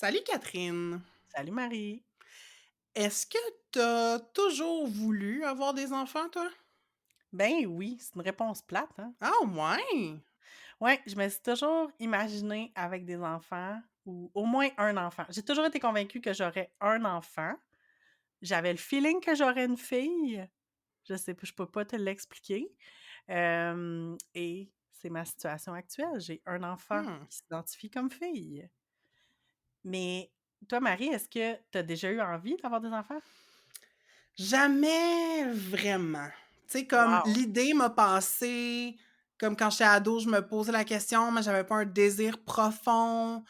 Salut Catherine. Salut Marie. Est-ce que t'as toujours voulu avoir des enfants, toi? Ben oui, c'est une réponse plate, hein? Ah ouais! Ouais, je me suis toujours imaginée avec des enfants ou au moins un enfant. J'ai toujours été convaincue que j'aurais un enfant. J'avais le feeling que j'aurais une fille. Je sais pas, je peux pas te l'expliquer. Et c'est ma situation actuelle. J'ai un enfant Hmm. qui s'identifie comme fille. Mais toi, Marie, est-ce que tu as déjà eu envie d'avoir des enfants? Jamais vraiment. Tu sais, comme Wow! l'idée m'a passé, comme quand j'étais ado, je me posais la question, mais j'avais pas un désir profond.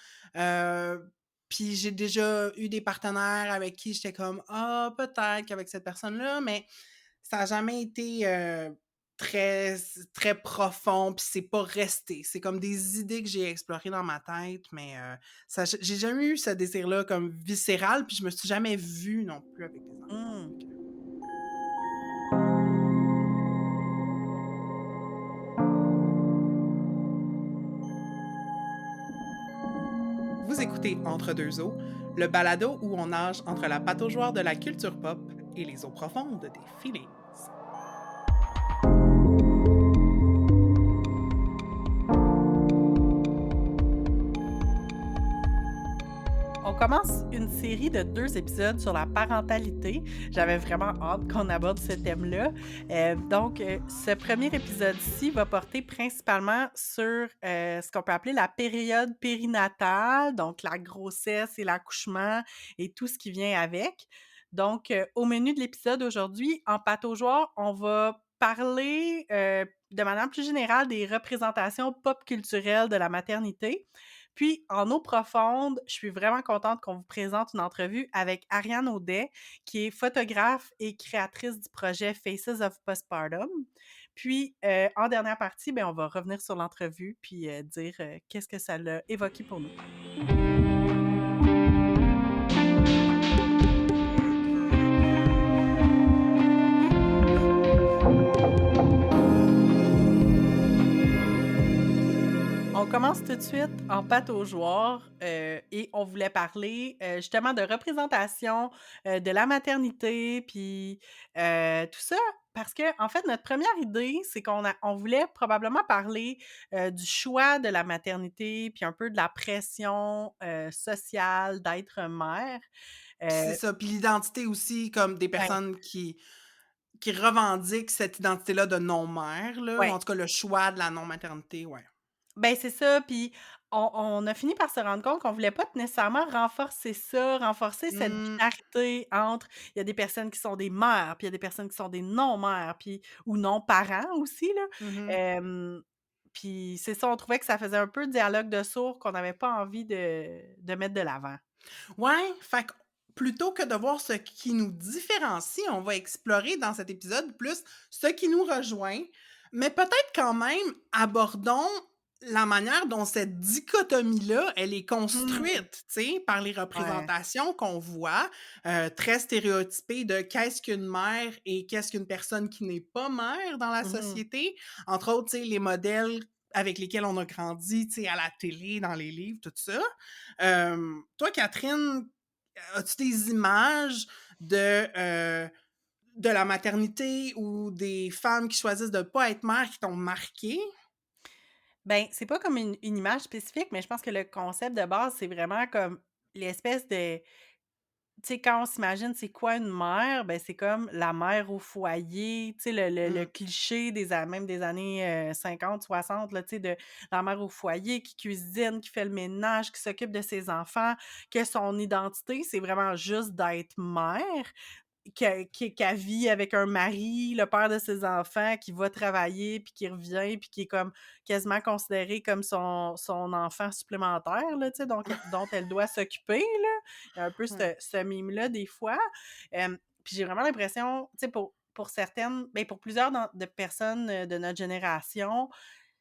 Puis j'ai déjà eu des partenaires avec qui j'étais comme ah peut-être qu'avec cette personne-là, mais ça a jamais été très très profond, puis c'est pas resté. C'est comme des idées que j'ai explorées dans ma tête, mais ça, j'ai jamais eu ce désir-là comme viscéral, puis je me suis jamais vue non plus avec des enfants. Mmh. Fait que vous écoutez Entre deux eaux, le balado où on nage entre la pataugeoire de la culture pop et les eaux profondes des feelings. On commence une série de 2 épisodes sur la parentalité. J'avais vraiment hâte qu'on aborde ce thème-là. Ce premier épisode-ci va porter principalement sur, ce qu'on peut appeler la période périnatale, donc la grossesse et l'accouchement et tout ce qui vient avec. Au menu de l'épisode aujourd'hui, en pataugeoire, on va parler, de manière plus générale des représentations pop culturelles de la maternité. Puis, en eau profonde, je suis vraiment contente qu'on vous présente une entrevue avec Ariane Audet, qui est photographe et créatrice du projet Faces of Postpartum. Puis, en dernière partie, ben, on va revenir sur l'entrevue puis dire qu'est-ce que ça l'a évoqué pour nous. On commence tout de suite en pataugeoire et on voulait parler justement de représentation de la maternité, puis tout ça. Parce que, en fait, notre première idée, c'est on voulait probablement parler du choix de la maternité, puis un peu de la pression sociale d'être mère. Puis c'est Euh, ça, puis l'identité aussi, comme des ouais, personnes qui revendiquent cette identité-là de non-mère, là, ou ouais. en tout cas le choix de la non-maternité, ouais. Ben, c'est ça, puis on a fini par se rendre compte qu'on voulait pas nécessairement renforcer ça, renforcer cette Mmh, binarité entre il y a des personnes qui sont des mères, puis il y a des personnes qui sont des non-mères, puis ou non-parents aussi là. mmh. Hem, puis c'est ça, on trouvait que ça faisait un peu dialogue de sourds qu'on n'avait pas envie de mettre de l'avant. Ouais, fait que plutôt que de voir ce qui nous différencie, on va explorer dans cet épisode plus ce qui nous rejoint, mais peut-être quand même abordons la manière dont cette dichotomie-là, elle est Mmh. construite, tu sais, par les Ouais. représentations qu'on voit, très stéréotypées de qu'est-ce qu'une mère et qu'est-ce qu'une personne qui n'est pas mère dans la Mmh. société. Entre autres, tu sais, les modèles avec lesquels on a grandi, tu sais, à la télé, dans les livres, tout ça. Toi, Catherine, as-tu des images de la maternité ou des femmes qui choisissent de ne pas être mères qui t'ont marqué? Ben, c'est pas comme une image spécifique, mais je pense que le concept de base, c'est vraiment comme l'espèce de tu sais, quand on s'imagine c'est quoi une mère, ben, c'est comme la mère au foyer, tu sais, le Mmh. cliché même des années, 50-60 là, tu sais, de la mère au foyer qui cuisine, qui fait le ménage, qui s'occupe de ses enfants, que son identité, c'est vraiment juste d'être mère. Qu'elle vit avec un mari, le père de ses enfants, qui va travailler, puis qui revient, puis qui est comme quasiment considéré comme son enfant supplémentaire, là, tu sais, donc dont elle doit s'occuper, là. Il y a un peu Ouais. ce mime-là des fois. Puis j'ai vraiment l'impression, tu sais, pour certaines, ben, pour plusieurs de personnes, de notre génération,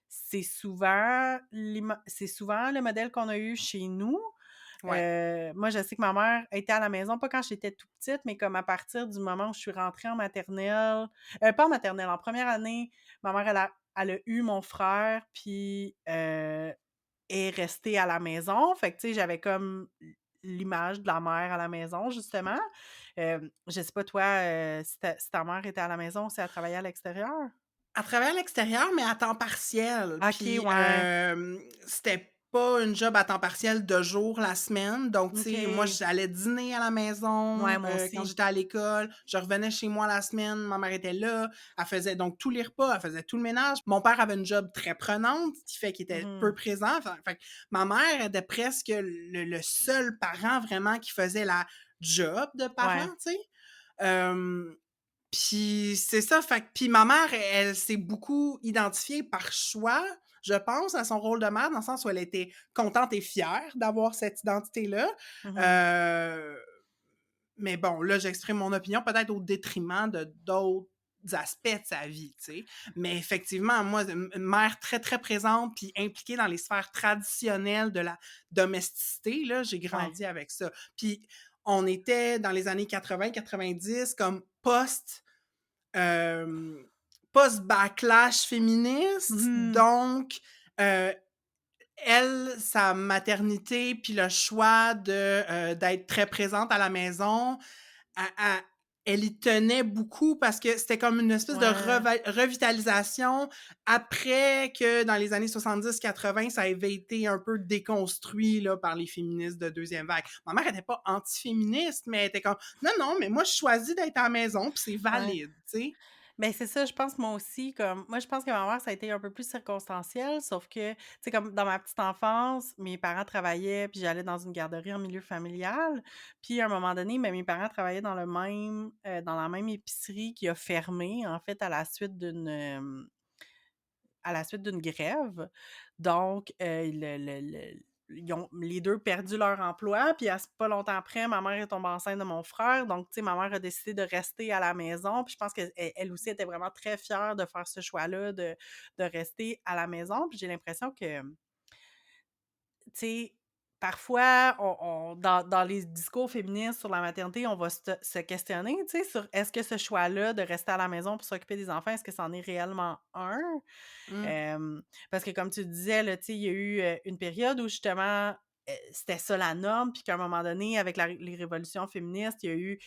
c'est souvent le modèle qu'on a eu chez nous. Ouais. Moi, je sais que ma mère était à la maison, pas quand j'étais toute petite, mais comme à partir du moment où je suis rentrée en maternelle, pas en maternelle, en première année, ma mère, elle a eu mon frère, puis est restée à la maison. Fait que, tu sais, j'avais comme l'image de la mère à la maison, justement. Je sais pas toi, si ta mère était à la maison ou si elle travaillait à l'extérieur? Elle travaillait à l'extérieur, mais à temps partiel. OK, Puis, ouais. c'était pas une job à temps partiel de jour la semaine. Donc, tu sais, moi, OK. j'allais dîner à la Ouais, maison, moi quand aussi. j'étais à l'école. Je revenais chez moi la semaine, ma mère était là. Elle faisait donc tous les repas, elle faisait tout le ménage. Mon père avait une job très prenante, ce qui fait qu'il était peu Mmh. présent. Fait que ma mère était presque le seul parent vraiment qui faisait la job de parent, Ouais. tu sais. Hem Puis c'est ça, fait que puis ma mère, elle s'est beaucoup identifiée par choix, je pense, à son rôle de mère, dans le sens où elle était contente et fière d'avoir cette identité-là. Mmh. Heu, mais bon, là, j'exprime mon opinion peut-être au détriment de d'autres aspects de sa vie, tu sais. Mais effectivement, moi, une mère très, très présente puis impliquée dans les sphères traditionnelles de la domesticité, là, j'ai Ouais. grandi avec ça. Puis on était dans les années 80-90 comme hem, post-backlash féministe, Mmh. donc heu, elle, sa maternité, puis le choix d'être très présente à la maison, elle elle y tenait beaucoup parce que c'était comme une espèce de Ouais. revitalisation après que dans les années 70-80, ça avait été un peu déconstruit là, par les féministes de deuxième vague. Ma mère était pas anti-féministe, mais elle était comme non, non, mais moi je choisis d'être à la maison, puis c'est Ouais. valide, tu sais. Ben, c'est ça, je pense moi aussi, comme moi, je pense que ma mère, ça a été un peu plus circonstanciel, sauf que, tu sais, comme dans ma petite enfance, mes parents travaillaient, puis j'allais dans une garderie en milieu familial. Puis à un moment donné, ben, mes parents travaillaient dans la même épicerie qui a fermé, en fait, à la suite d'une grève. Donc, ils ont les 2 perdu leur emploi, puis à pas longtemps après, ma mère est tombée enceinte de mon frère. Donc, tu sais, ma mère a décidé de rester à la maison. Puis je pense qu'elle elle aussi était vraiment très fière de faire ce choix-là de rester à la maison. Puis j'ai l'impression que, tu sais, parfois, dans les discours féministes sur la maternité, on va se questionner, tu sais, sur est-ce que ce choix-là de rester à la maison pour s'occuper des enfants, est-ce que c'en est réellement un? Mmh. Parce que comme tu disais, là, tu sais, il y a eu, une période où justement, c'était ça la norme, puis qu'à un moment donné, avec les révolutions féministes, il y a eu,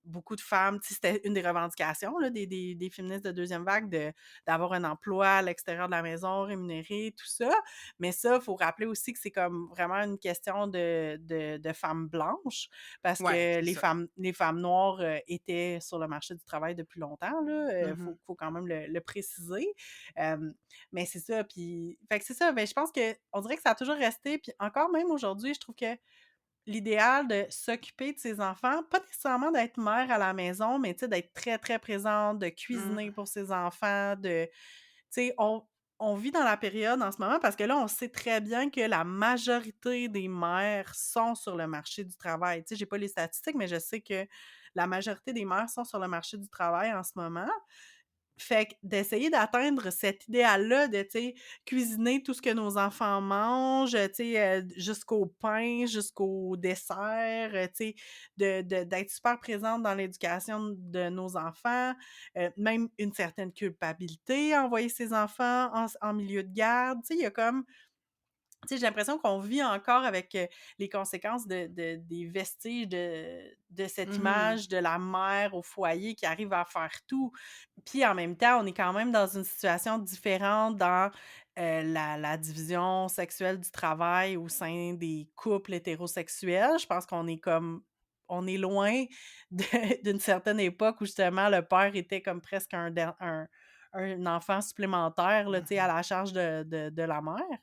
beaucoup de femmes, tu sais, c'était une des revendications, là, des féministes de deuxième vague d'avoir un emploi à l'extérieur de la maison, rémunéré, tout ça. Mais ça, il faut rappeler aussi que c'est comme vraiment une question de femmes blanches, parce Ouais, que c'est ça. les femmes noires, étaient sur le marché du travail depuis longtemps, là, Mmh. faut quand même le préciser. Hem, mais c'est ça, puis fait que c'est ça, ben, je pense qu'on dirait que ça a toujours resté, puis encore même aujourd'hui, je trouve que l'idéal de s'occuper de ses enfants, pas nécessairement d'être mère à la maison, mais tu sais, d'être très, très présente, de Mmh. cuisiner pour ses enfants, tu sais, on vit dans la période en ce moment parce que là, on sait très bien que la majorité des mères sont sur le marché du travail. Tu sais, j'ai pas les statistiques, mais je sais que la majorité des mères sont sur le marché du travail en ce moment. Fait que d'essayer d'atteindre cet idéal-là de, tu sais, cuisiner tout ce que nos enfants mangent, tu sais, jusqu'au pain, jusqu'au dessert, tu sais, d'être super présente dans l'éducation de nos enfants, même une certaine culpabilité à envoyer ses enfants en milieu de garde. Tu sais, il y a comme tu sais, j'ai l'impression qu'on vit encore avec, les conséquences des vestiges de cette Mmh. image de la mère au foyer qui arrive à faire tout. Puis en même temps, on est quand même dans une situation différente dans, la division sexuelle du travail au sein des couples hétérosexuels. Je pense qu'on est comme on est loin d'une certaine époque où justement le père était comme presque un enfant supplémentaire là, tu sais, à Mmh. la charge de la mère.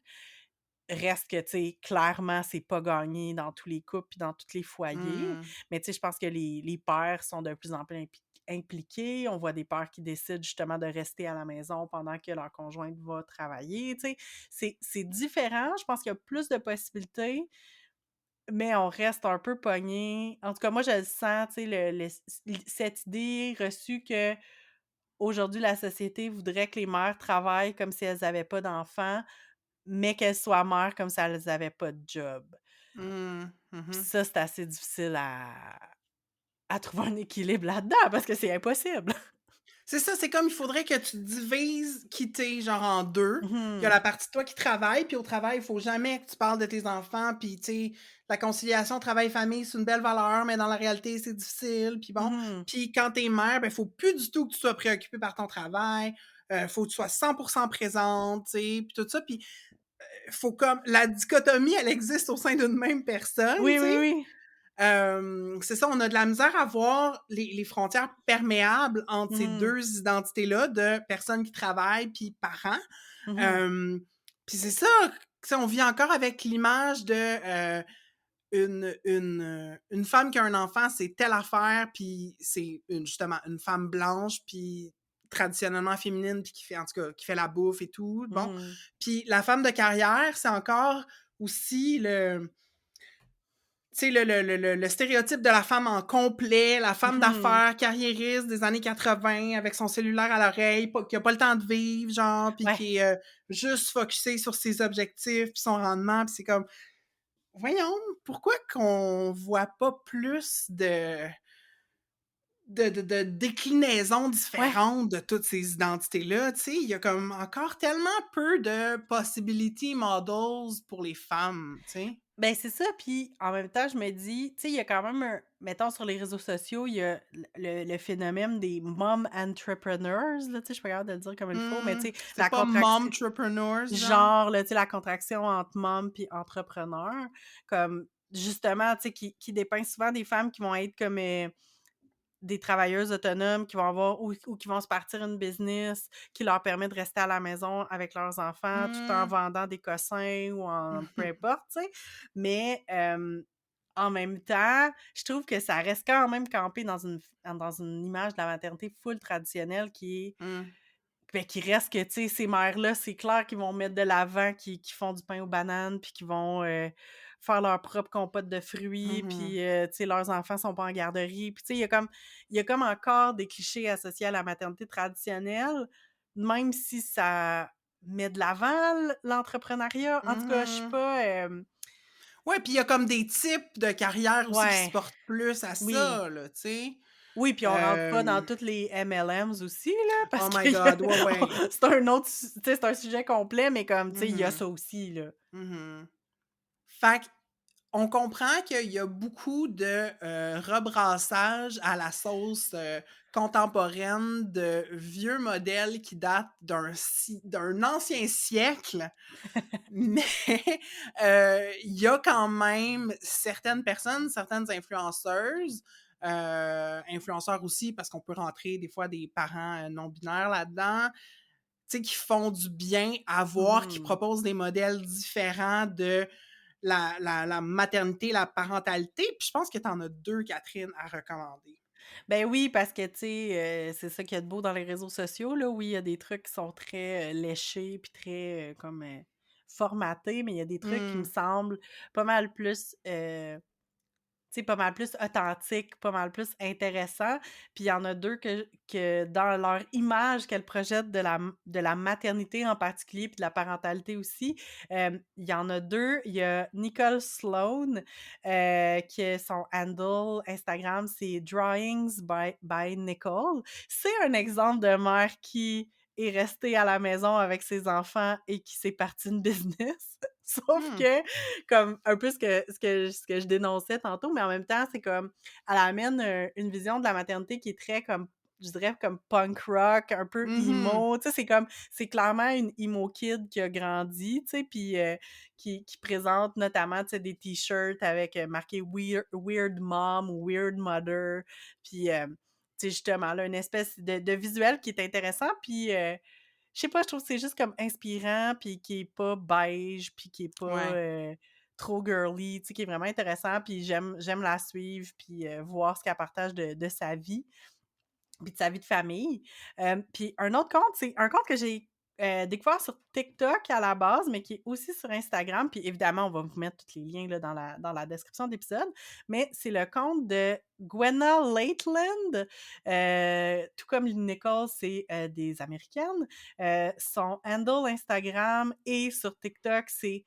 Reste que, tu sais, clairement, c'est pas gagné dans tous les couples puis dans tous les foyers. Mmh. Mais tu sais, je pense que les pères sont de plus en plus impliqués. On voit des pères qui décident justement de rester à la maison pendant que leur conjointe va travailler, tu sais. C'est différent. Je pense qu'il y a plus de possibilités, mais on reste un peu pogné. En tout cas, moi, je le sens, tu sais, cette idée reçue que aujourd'hui la société voudrait que les mères travaillent comme si elles n'avaient pas d'enfants, mais qu'elles soient mères comme si elles avaient pas de job. Mmh. Puis Mmh. ça, c'est assez difficile à trouver un équilibre là-dedans parce que c'est impossible. C'est ça, c'est comme il faudrait que tu divises qui tu genre en 2. Il y a Mmh. la partie de toi qui travaille, puis au travail, il faut jamais que tu parles de tes enfants, puis tu sais, la conciliation travail-famille, c'est une belle valeur, mais dans la réalité, c'est difficile, puis bon. Mmh. Puis quand tu es mère, ben, faut plus du tout que tu sois préoccupée par ton travail, faut que tu sois 100% présente, tu sais, puis tout ça, puis faut comme la dichotomie, elle existe au sein d'une même personne, Oui, tu oui, sais. oui. C'est ça, on a de la misère à voir les frontières perméables entre ces Mmh. 2 identités-là de personnes qui travaillent puis parents. Mmh. Hem, Puis c'est ça, tu sais, on vit encore avec l'image de, une femme qui a un enfant, c'est telle affaire, puis c'est justement une femme blanche, puis traditionnellement féminine, puis qui fait en tout cas, qui fait la bouffe et tout, bon. Mmh. Puis la femme de carrière, c'est encore aussi tu sais, le stéréotype de la femme en complet, la femme Mmh. d'affaires, carriériste des années 80 avec son cellulaire à l'oreille, pas qui a pas le temps de vivre, genre, puis Ouais. qui est, juste focusée sur ses objectifs puis son rendement, puis c'est comme: «Voyons, pourquoi qu'on voit pas plus de déclinaisons Ouais. différentes de toutes ces identités-là?» Tu sais, il y a comme encore tellement peu de possibility models pour les femmes, tu sais? Ben, c'est ça, puis en même temps, je me dis, tu sais, il y a quand même un mettons sur les réseaux sociaux, il y a le phénomène des mom entrepreneurs, là, tu sais, je suis pas capable de le dire comme il faut, mais tu sais, C'est la pas contraction momtrepreneurs, genre? genre, là, tu sais, la contraction entre mom puis entrepreneur, comme justement, tu sais, qui dépeint souvent des femmes qui vont être comme, des travailleuses autonomes qui vont avoir ou qui vont se partir une business qui leur permet de rester à la maison avec leurs enfants tout en Mmh. vendant des cossins ou en peu importe, tu sais. Mais, en même temps, je trouve que ça reste quand même campé dans une image de la maternité full traditionnelle qui est Mmh. ben, qui reste que, tu sais, ces mères-là, c'est clair qu'ils vont mettre de l'avant, qui font du pain aux bananes, puis qui vont, faire leur propre compote de fruits, Mmh. puis, tu sais, leurs enfants sont pas en garderie. Puis, tu sais, il y a comme encore des clichés associés à la maternité traditionnelle, même si ça met de l'avant l'entrepreneuriat. En tout cas, je suis Mmh. pas, Ouais, puis il y a comme des types de carrières aussi qui se ouais, portent plus à oui. ça, là, tu sais? Oui, puis on rentre pas dans Hem, toutes les MLMs aussi, là, parce oh my que god, ouais, ouais. c'est un autre tu sais, c'est un sujet complet, mais comme, tu sais, il y a Mmh ça aussi, là. mh. Fait qu'on comprend qu'il y a beaucoup de, rebrassage à la sauce, contemporaine de vieux modèles qui datent d'un ancien siècle. Mais, il y a quand même certaines personnes, certaines influenceuses, influenceurs aussi, parce qu'on peut rentrer des fois des parents, non binaires là-dedans, tu sais, qui font du bien à voir, qui Mmh. proposent des modèles différents de la maternité, la parentalité. Puis je pense que tu en as 2, Catherine, à recommander. Ben oui, parce que, tu sais, c'est ça qu'il y a de beau dans les réseaux sociaux, là. Oui, il y a des trucs qui sont très, léchés puis très, comme, formatés, mais il y a des trucs qui me Mmh. semblent pas mal plus, tu sais, pas mal plus authentique, pas mal plus intéressant. Puis il y en a 2 que dans leur image qu'elles projettent de la maternité en particulier, puis de la parentalité aussi, il y en a 2. Il y a Nicole Sloan, que son handle Instagram, c'est Drawings by Nicole. C'est un exemple de mère qui est restée à la maison avec ses enfants et qui s'est partie une business. Sauf Mmh. que comme un peu ce que je dénonçais tantôt, mais en même temps, c'est comme elle amène, une vision de la maternité qui est très comme je dirais comme punk rock, un peu Mmh. emo, tu sais? C'est clairement une emo kid qui a grandi, tu sais? Puis, qui présente notamment, tu sais, des t-shirts avec, marqué weird mom ou weird mother, puis, tu sais, justement, là, une espèce de visuel qui est intéressant, puis, je sais pas, je trouve que c'est juste comme inspirant, puis qui est pas beige, puis qui est pas, Ouais. trop girly, tu sais, qui est vraiment intéressant, puis j'aime la suivre, puis, voir ce qu'elle partage de sa vie, puis de sa vie de famille. Puis un autre compte, c'est un compte que j'ai, découvert sur TikTok à la base, mais qui est aussi sur Instagram, puis évidemment, on va vous mettre tous les liens là dans la description de l'épisode, mais c'est le compte de Gwenna Laitland, tout comme Nicole, c'est, des Américaines. Son handle Instagram et sur TikTok, c'est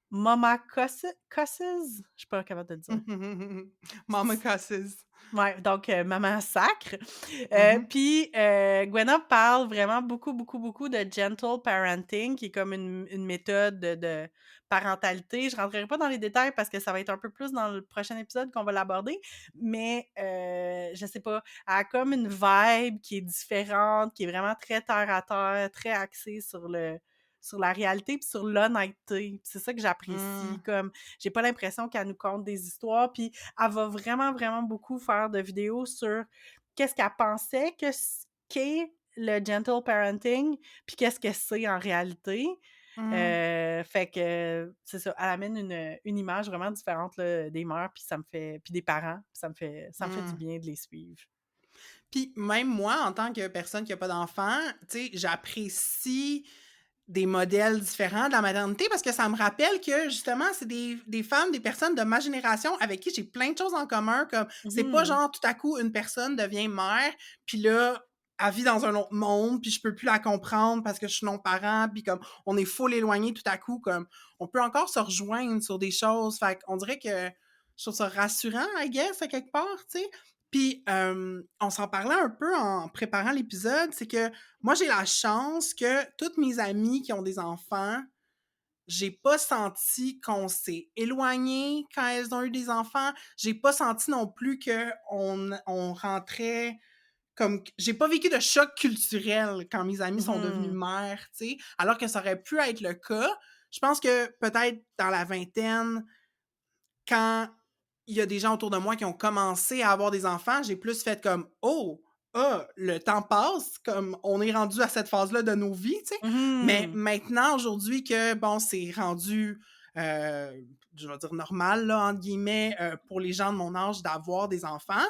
Mama cusses? Je suis pas capable de le dire. Mama cusses. Ouais, donc maman sacre. Mhm. Puis, Gwenna parle vraiment beaucoup, beaucoup, beaucoup de gentle parenting, qui est comme une méthode de parentalité. Je rentrerai pas dans les détails parce que ça va être un peu plus dans le prochain épisode qu'on va l'aborder, mais je sais pas, elle a comme une vibe qui est différente, qui est vraiment très terre à terre, très axée sur la réalité puis sur l'honnêteté. Puis c'est ça que j'apprécie, Mm. comme j'ai pas l'impression qu'elle nous conte des histoires, puis elle va vraiment, vraiment beaucoup faire de vidéos sur qu'est-ce qu'elle pensait qu'est le gentle parenting, puis qu'est-ce que c'est en réalité. Mm. Fait que, c'est ça, elle amène une image vraiment différente là, des mères, puis ça me fait, puis des parents, puis ça me fait du Mm. bien de les suivre. Puis même moi, en tant que personne qui a pas d'enfant, tu sais, j'apprécie des modèles différents de la maternité parce que ça me rappelle que justement, c'est des femmes, des personnes de ma génération avec qui j'ai plein de choses en commun. Comme c'est pas Mhm. genre tout à coup une personne devient mère, puis là, elle vit dans un autre monde, puis je peux plus la comprendre parce que je suis non-parent, puis comme on est full éloigné tout à coup, comme on peut encore se rejoindre sur des choses. Fait qu'on dirait que je trouve ça rassurant, I guess, à quelque part, tu sais. Puis, on s'en parlait un peu en préparant l'épisode, c'est que moi, j'ai la chance que toutes mes amies qui ont des enfants, j'ai pas senti qu'on s'est éloigné quand elles ont eu des enfants. J'ai pas senti non plus qu'on rentrait comme... J'ai pas vécu de choc culturel quand mes amis sont devenus Mhm. mères, tu sais, alors que ça aurait pu être le cas. Je pense que peut-être dans la vingtaine, quand il y a des gens autour de moi qui ont commencé à avoir des enfants, j'ai plus fait comme oh, ah, le temps passe, comme on est rendu à cette phase-là de nos vies, tu sais. Mais Mhm. maintenant, aujourd'hui, que bon, c'est rendu, je vais dire normal, là, entre guillemets, pour les gens de mon âge d'avoir des enfants,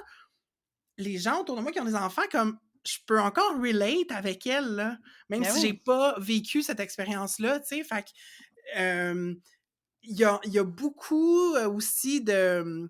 les gens autour de moi qui ont des enfants, comme je peux encore relate avec elles, là, même Ben si j'ai oui. pas vécu cette expérience-là, tu sais. Fait que, euh, il y a beaucoup aussi de,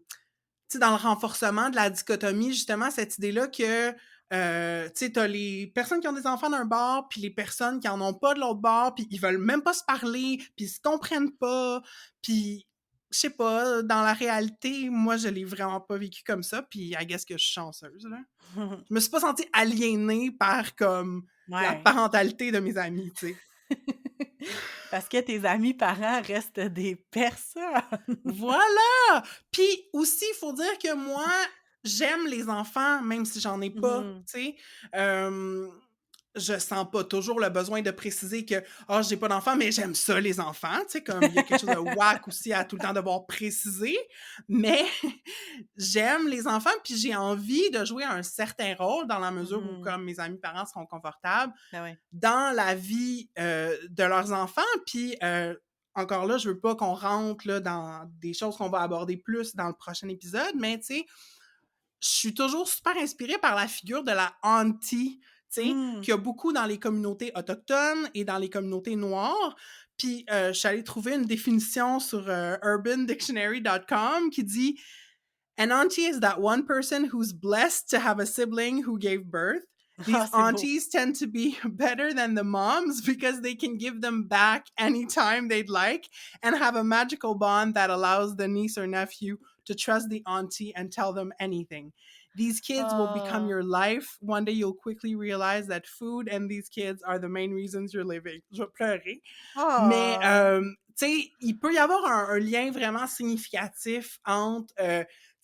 tu sais, dans le renforcement de la dichotomie, justement, cette idée-là que, tu sais, t'as les personnes qui ont des enfants d'un bord, puis les personnes qui en ont pas de l'autre bord, puis ils veulent même pas se parler, puis ils se comprennent pas, puis je sais pas, dans la réalité, moi, je l'ai vraiment pas vécu comme ça, puis I guess que je suis chanceuse, là. Je me suis pas sentie aliénée par, comme, la Ouais. parentalité de mes amis, tu sais. Parce que tes amis parents restent des personnes. Voilà! Puis aussi, il faut dire que moi, j'aime les enfants, même si j'en ai pas, Mhm. tu sais. Hem, je sens pas toujours le besoin de préciser que: «Ah, j'ai pas d'enfants, mais j'aime ça les enfants», tu sais, comme il y a quelque chose de whack aussi à tout le temps devoir préciser. Mais j'aime les enfants, puis j'ai envie de jouer un certain rôle dans la mesure où, Mhm. comme mes amis parents seront confortables, Ben ouais. dans la vie, de leurs enfants. Puis, encore là, je veux pas qu'on rentre là, dans des choses qu'on va aborder plus dans le prochain épisode, mais tu sais, je suis toujours super inspirée par la figure de la auntie, tu sais, Mmh. qu'il y a beaucoup dans les communautés autochtones et dans les communautés noires. Puis, je suis allée trouver une définition sur urbandictionary.com qui dit An auntie is that one person who's blessed to have a sibling who gave birth. Ah, These c'est beau. aunties tend to be better than the moms because they can give them back anytime they'd like and have a magical bond that allows the niece or nephew to trust the auntie and tell them anything. These kids will become Ah. your life. One day you'll quickly realize that food and these kids are the main reasons you're living. Je vais pleurer. Mais, Ah! tu sais, il peut y avoir un lien vraiment significatif entre, tu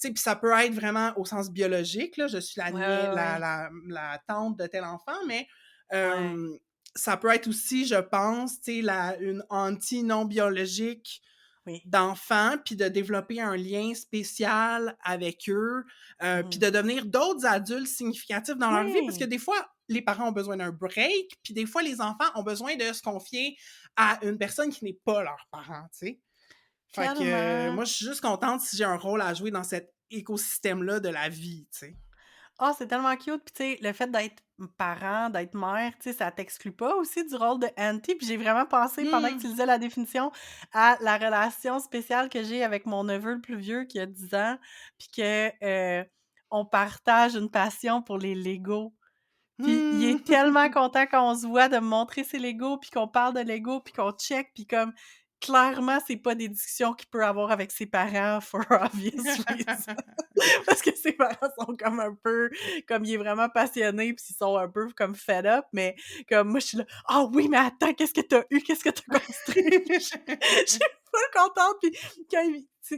sais, puis ça peut être vraiment au sens biologique, là, je suis Ouais, ouais, ouais. la tante de tel enfant, mais, Ouais. ça peut être aussi, je pense, tu sais, une auntie non biologique Oui. d'enfants, puis de développer un lien spécial avec eux, puis Mmh. de devenir d'autres adultes significatifs dans leur vie, parce que Oui! des fois, les parents ont besoin d'un break, puis des fois, les enfants ont besoin de se confier à une personne qui n'est pas leur parent, tu sais. Fait que Tellement. moi, je suis juste contente si j'ai un rôle à jouer dans cet écosystème-là de la vie, tu sais. Ah, c'est tellement cute. Puis, tu sais, le fait d'être parent, d'être mère, tu sais, ça t'exclut pas aussi du rôle de auntie. Puis, j'ai vraiment pensé, pendant que tu Mmh. lisais la définition, à la relation spéciale que j'ai avec mon neveu le plus vieux qui a 10 ans, puis que on partage une passion pour les Legos. Puis, il est Mmh. tellement content quand on se voit de me montrer ses Legos, puis qu'on parle de Legos, puis qu'on check, puis comme clairement, c'est pas des discussions qu'il peut avoir avec ses parents for obvious reasons. Parce que ses parents sont comme un peu comme il est vraiment passionné puis ils sont un peu comme fed up, mais comme moi je suis là: «Ah oui, mais attends, qu'est-ce que t'as eu? Qu'est-ce que t'as construit?» Je suis full contente puis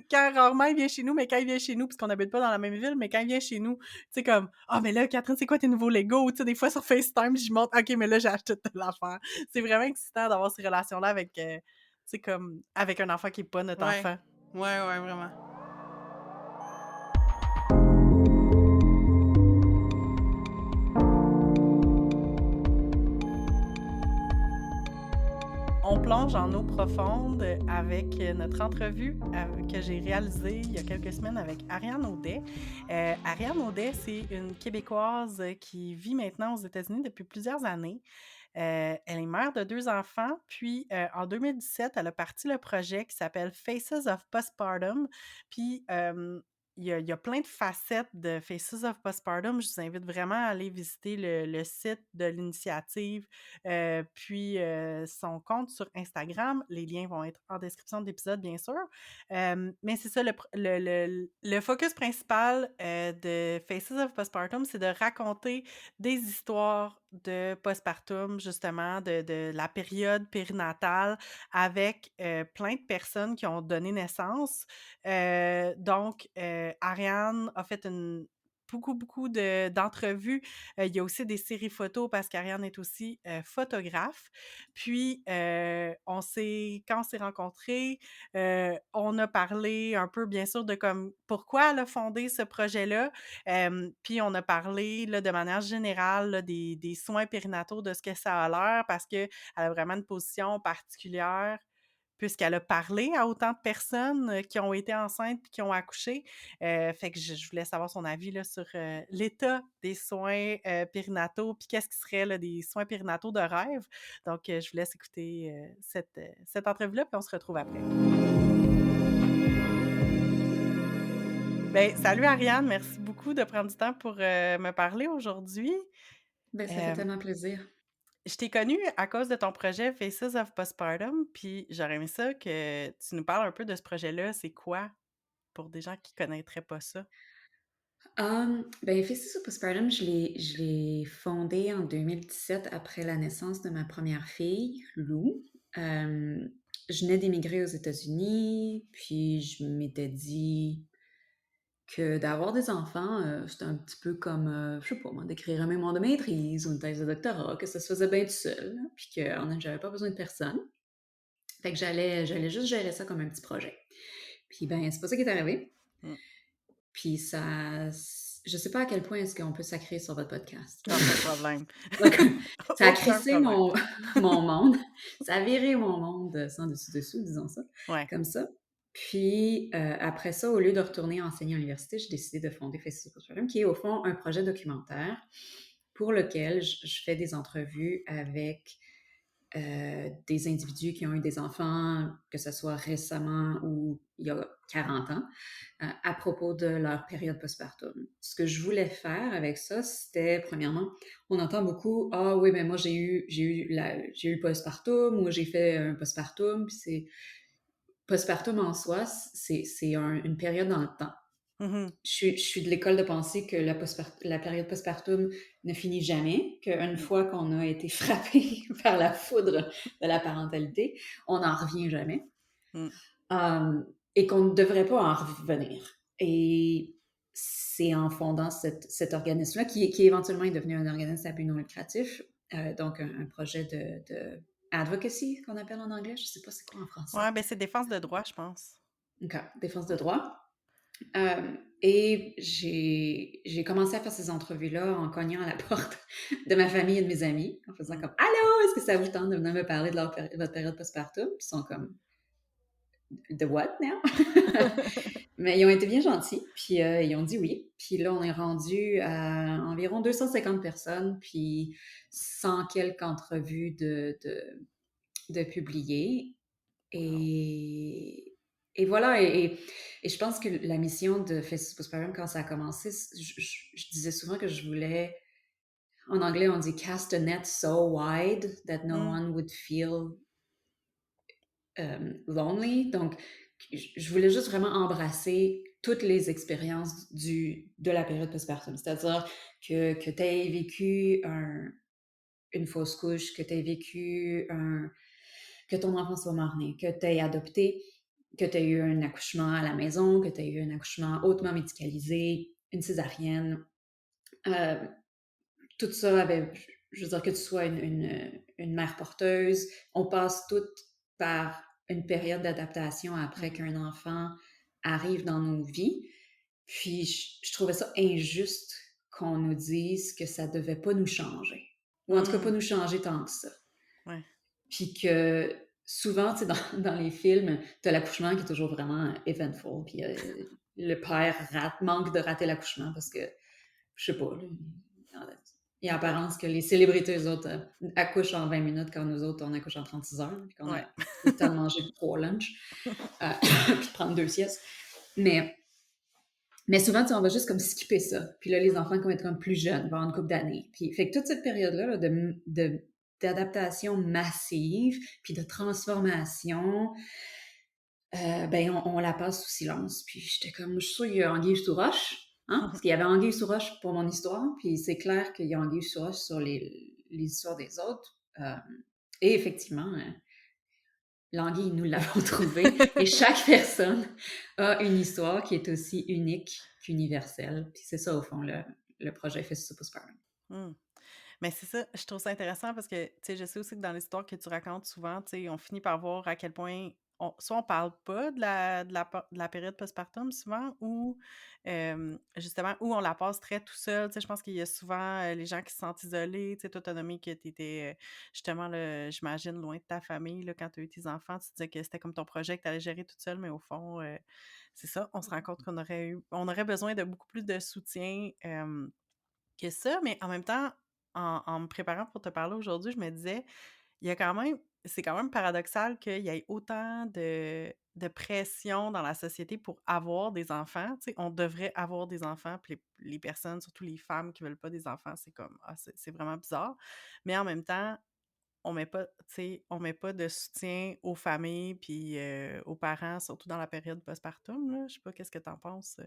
quand rarement il vient chez nous, mais quand il vient chez nous, puisqu'on n'habite pas dans la même ville, mais quand il vient chez nous, tu sais comme: «Ah mais là Catherine, c'est quoi tes nouveaux Lego?» Tu sais des fois sur FaceTime, je montre: «OK, mais là j'ai acheté telle affaire». C'est vraiment excitant d'avoir ces relations-là avec, tu sais comme avec un enfant qui est pas notre Ouais. enfant. Ouais, ouais, vraiment. On plonge en eau profonde avec notre entrevue que j'ai réalisée il y a quelques semaines avec Ariane Audet. Ariane Audet, c'est une Québécoise qui vit maintenant aux États-Unis depuis plusieurs années. Elle est mère de 2 enfants, puis en 2017, elle a parti le projet qui s'appelle Faces of Postpartum. Puis il y a plein de facettes de Faces of Postpartum. Je vous invite vraiment à aller visiter le site de l'initiative, puis son compte sur Instagram. Les liens vont être en description de l'épisode, bien sûr. Mais c'est ça, le focus principal de Faces of Postpartum, c'est de raconter des histoires de postpartum, justement, de la période périnatale avec plein de personnes qui ont donné naissance. Donc, Ariane a fait beaucoup d'entrevues. Il y a aussi des séries photos parce qu'Ariane est aussi photographe. Puis, quand on s'est rencontrés, on a parlé un peu, bien sûr, de comme pourquoi elle a fondé ce projet-là. Puis on a parlé là, de manière générale là, des soins périnataux, de ce que ça a l'air, parce qu'elle a vraiment une position particulière puisqu'elle a parlé à autant de personnes qui ont été enceintes et qui ont accouché. Fait que je voulais savoir son avis là, sur l'état des soins périnataux, puis qu'est-ce qui serait là, des soins périnataux de rêve. Donc, je vous laisse écouter cette entrevue-là, puis on se retrouve après. Ben, salut Ariane, merci beaucoup de prendre du temps pour me parler aujourd'hui. Ben, ça fait Euh, tellement plaisir. je t'ai connue à cause de ton projet Faces of Postpartum, puis j'aurais aimé ça que tu nous parles un peu de ce projet-là. C'est quoi pour des gens qui connaîtraient pas ça? Ben, Faces of Postpartum, je l'ai fondé en 2017 après la naissance de ma première fille, Lou. Je venais d'émigrer aux États-Unis, puis je m'étais dit que d'avoir des enfants, c'était un petit peu comme, je sais pas moi, d'écrire un mémoire de maîtrise ou une thèse de doctorat, que ça se faisait bien tout seul, là, puis que j'avais pas besoin de personne. Fait que j'allais juste gérer ça comme un petit projet. Puis ben, c'est pas ça qui est arrivé. Mm. Puis ça, je sais pas à quel point est-ce qu'on peut sacrer sur votre podcast. Ah, pas de problème. Donc, ça a Aucun crissé problème. mon monde. Ça a viré mon monde sans dessus-dessous, disons ça, Ouais. comme ça. Puis après ça, au lieu de retourner enseigner à l'université, j'ai décidé de fonder Faces of Postpartum, qui est au fond un projet documentaire pour lequel je fais des entrevues avec des individus qui ont eu des enfants, que ce soit récemment ou il y a 40 ans, à propos de leur période postpartum. Ce que je voulais faire avec ça, c'était, premièrement, on entend beaucoup, ah oui, mais moi j'ai eu le postpartum, ou j'ai fait un postpartum, puis c'est postpartum en soi, c'est une période dans le temps. Mhm. Je suis de l'école de penser que la période postpartum ne finit jamais, qu'une fois qu'on a été frappé par la foudre de la parentalité, on n'en revient jamais. Mm. Et qu'on ne devrait pas en revenir. Et c'est en fondant cet organisme-là, qui éventuellement est devenu un organisme à but non lucratif, donc un projet de advocacy, qu'on appelle en anglais. Je ne sais pas c'est quoi en français. Ouais, ben c'est défense de droit, je pense. OK, défense de droit. Et j'ai commencé à faire ces entrevues-là en cognant à la porte de ma famille et de mes amis, en faisant comme Allô, est-ce que ça vous tente de venir me parler de votre période postpartum? Puis ils sont comme The what now? Mais ils ont été bien gentils, puis ils ont dit oui. Puis là, on est rendu à environ 250 personnes, puis 100 quelques entrevues de publiées. Et voilà, et je pense que la mission de Faces Postpartum, quand ça a commencé, je disais souvent que je voulais, en anglais on dit cast a net so wide that no Mm. one would feel lonely. Donc, je voulais juste vraiment embrasser toutes les expériences de la période postpartum. C'est-à-dire que tu aies vécu une fausse couche, que tu aies vécu que ton enfant soit mort-né, que tu aies adopté, que tu aies eu un accouchement à la maison, que tu aies eu un accouchement hautement médicalisé, une césarienne. Tout ça je veux dire que tu sois une mère porteuse, on passe toutes par une période d'adaptation après qu'un enfant arrive dans nos vies. Puis je trouvais ça injuste qu'on nous dise que ça devait pas nous changer. Ou en tout cas, pas nous changer tant que ça. Ouais. Puis que souvent, tu sais, dans les films, tu as l'accouchement qui est toujours vraiment eventful. Puis le père manque de rater l'accouchement parce que, je sais pas, il y a apparence que les célébrités, eux autres, accouchent en 20 minutes quand nous autres, on accouche en 36 heures. Puis qu'on a Ouais. le temps de manger 3 lunchs. Puis de prendre 2 siestes. Mais souvent, tu sais, on va juste comme skipper ça. Puis là, les enfants vont être comme plus jeunes, vont avoir une couple d'années. Puis fait que toute cette période-là là, d'adaptation massive, puis de transformation, ben on la passe sous silence. Puis j'étais comme, je suis sûre qu'il y a anguille sous roche, hein? Parce qu'il y avait anguille sous roche pour mon histoire, puis c'est clair qu'il y a anguille sous roche sur les histoires des autres. Et effectivement, l'anguille, nous l'avons trouvée. Et chaque personne a une histoire qui est aussi unique qu'universelle. Puis c'est ça, au fond, le projet Fist of Postpartum. Mais c'est ça, je trouve ça intéressant parce que, tu sais, je sais aussi que dans l'histoire que tu racontes souvent, tu sais, on finit par voir à quel point soit on parle pas de la période postpartum souvent ou justement, où on la passe très tout seul. Tu sais, je pense qu'il y a souvent les gens qui se sentent isolés. Tu sais, toi, t'as nommé que tu étais justement, là, j'imagine, loin de ta famille là, quand tu as eu tes enfants. Tu disais que c'était comme ton projet que tu allais gérer toute seule, mais au fond, c'est ça, on se rend compte on aurait besoin de beaucoup plus de soutien. Que ça, mais en même temps, en me préparant pour te parler aujourd'hui, je me disais, il y a quand même c'est quand même paradoxal qu'il y ait autant de pression dans la société pour avoir des enfants. Tu sais, on devrait avoir des enfants, puis les personnes, surtout les femmes qui veulent pas des enfants, c'est comme ah, c'est vraiment bizarre. Mais en même temps, on met pas, tu sais, on met pas de soutien aux familles puis aux parents, surtout dans la période postpartum, là. Je sais pas, qu'est-ce que t'en penses?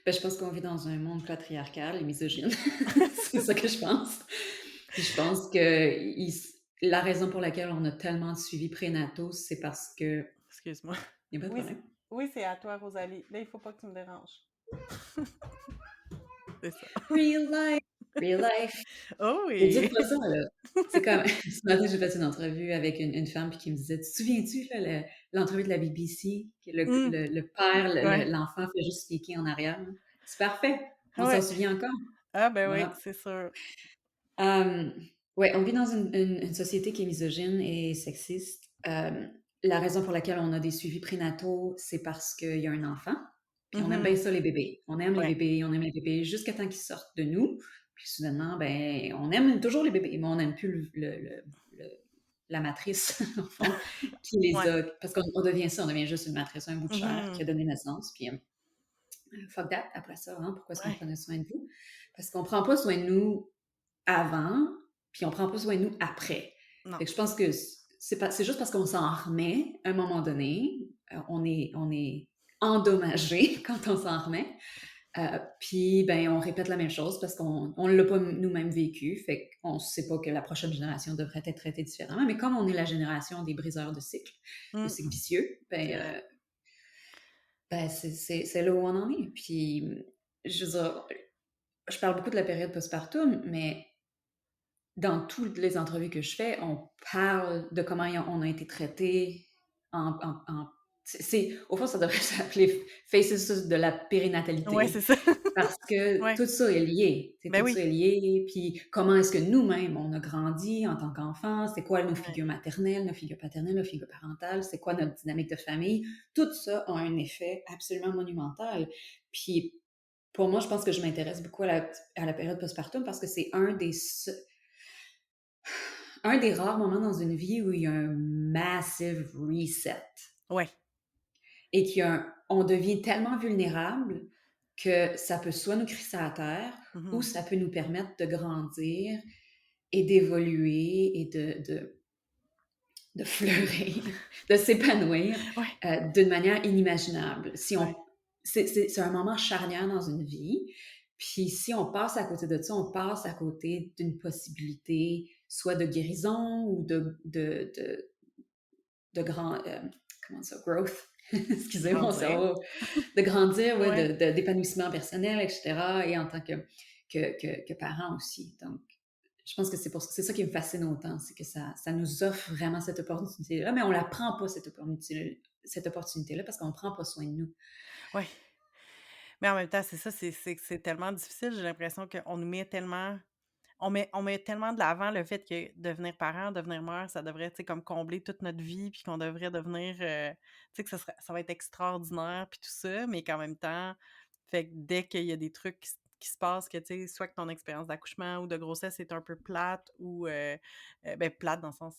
Ben, je pense qu'on vit dans un monde patriarcal et misogyne. C'est ça que je pense. Puis je pense que la raison pour laquelle on a tellement de suivi prénataux, c'est parce que... Excuse-moi. Il n'y a pas de Oui, problème. oui, c'est à toi, Rosalie. Là, il faut pas que tu me déranges. C'est ça. Real life! Real life! Oh Et oui! dites-moi ça, là. C'est comme... Ce matin, j'ai fait une entrevue avec une femme qui me disait, « Tu te souviens-tu, là, l'entrevue de la BBC, que Mmh. le père, Ouais. l'enfant fait juste speaker en arrière? Là. C'est parfait! On s'en Ouais. souvient encore. Ah ben oui, Voilà. c'est sûr. Ouais, on vit dans une société qui est misogyne et sexiste. La raison pour laquelle on a des suivis prénataux, c'est parce qu'il y a un enfant. Puis on aime bien Mmh. ça, les bébés. Ouais. On aime les bébés jusqu'à temps qu'ils sortent de nous. Puis soudainement, ben, on aime toujours les bébés, mais on n'aime plus la matrice, au fond, qui les Ouais. a. Parce qu'on devient ça, on devient juste une matrice, un bout de chair qui Mmh. a donné naissance. Puis fuck that, après ça, hein, pourquoi est-ce qu'on Ouais. prenait soin de vous? Parce qu'on prend pas soin de nous avant, puis on prend pas soin de nous après. Non. Fait que je pense que c'est juste parce qu'on s'en remet à un moment donné, on est endommagé quand on s'en remet. Puis ben on répète la même chose parce qu'on l'a pas nous-mêmes vécu, fait qu'on sait pas que la prochaine génération devrait être traitée différemment. Mais comme on est la génération des briseurs de Mmh. cycles vicieux, C'est vrai. ben c'est là où on en est. Puis je veux dire, je parle beaucoup de la période postpartum, mais dans toutes les entrevues que je fais, on parle de comment on a été traité au fond, ça devrait s'appeler Faces de la Ouais, périnatalité. c'est ça. Parce que Ouais. tout ça est lié. Ben Tout ça oui. est lié. Puis comment est-ce que nous-mêmes, on a grandi en tant qu'enfants? C'est quoi nos Ouais. figures maternelles, nos figures paternelles, nos figures parentales? C'est quoi notre dynamique de famille? Tout ça a un effet absolument monumental. Puis pour moi, je pense que je m'intéresse beaucoup à la période postpartum parce que c'est un des rares moments dans une vie où il y a un massive reset Ouais. et on devient tellement vulnérable que ça peut soit nous crisser à terre ou Mmh. ça peut nous permettre de grandir et d'évoluer et de fleurir, de s'épanouir Ouais, d'une manière inimaginable. Si ouais. on, c'est un moment charnière dans une vie. Puis si on passe à côté de ça, on passe à côté d'une possibilité soit de guérison ou de grand, comment ça, growth, excusez mon Grandir. cerveau, de grandir, ouais, Ouais. d'épanouissement personnel, etc. Et en tant que parent aussi. Donc, je pense que c'est ça qui me fascine autant, c'est que ça nous offre vraiment cette opportunité-là, mais on la prend pas, cette opportunité-là, parce qu'on prend pas soin de nous. Ouais. Mais en même temps, c'est ça, c'est tellement difficile. J'ai l'impression qu'on nous met tellement on met tellement de l'avant le fait que devenir parent, devenir mère, ça devrait, tu sais, comme combler toute notre vie, puis qu'on devrait devenir, tu sais, que ça va être extraordinaire, puis tout ça, mais qu'en même temps, fait que dès qu'il y a des trucs qui se passent, que, tu sais, soit que ton expérience d'accouchement ou de grossesse est un peu plate ou, ben, plate dans le sens,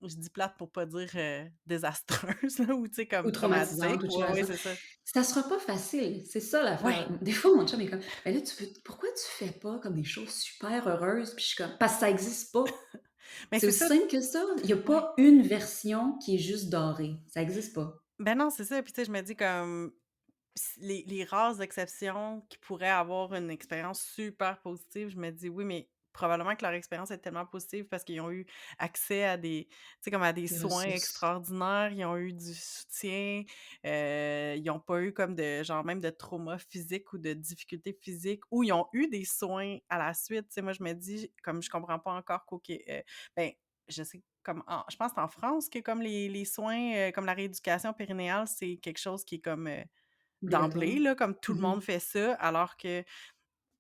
je dis plate pour pas dire, désastreuse, là, ou, tu sais, Ou comme traumatisante, traumatique. ou de choses Ouais, comme ouais, ça. c'est ça. Ça sera pas facile, c'est ça Ouais, l'affaire. Des fois, mon chum est comme: «Mais là, pourquoi tu fais pas comme des choses super heureuses?» Puis je suis comme: «Parce que ça existe pas». mais C'est c'est aussi ça. simple que ça. Il y a Ouais. pas une version qui est juste dorée. Ça existe pas. Ben non, c'est ça, puis tu sais, je me dis comme les rares exceptions qui pourraient avoir une expérience super positive, je me dis: «Oui, mais probablement que leur expérience est tellement positive parce qu'ils ont eu accès à des tu sais, comme à des Des soins ressources. extraordinaires, ils ont eu du soutien, ils ont pas eu comme de genre même de trauma physique ou de difficultés physiques ou ils ont eu des soins à la suite». Tu sais, moi, je me dis comme je comprends pas encore ben, je sais comme je pense que c'est en France que comme les soins, comme la rééducation périnéale, c'est quelque chose qui est comme, Obligatoire. d'emblée, là, comme tout le monde Mhm. fait ça, alors que,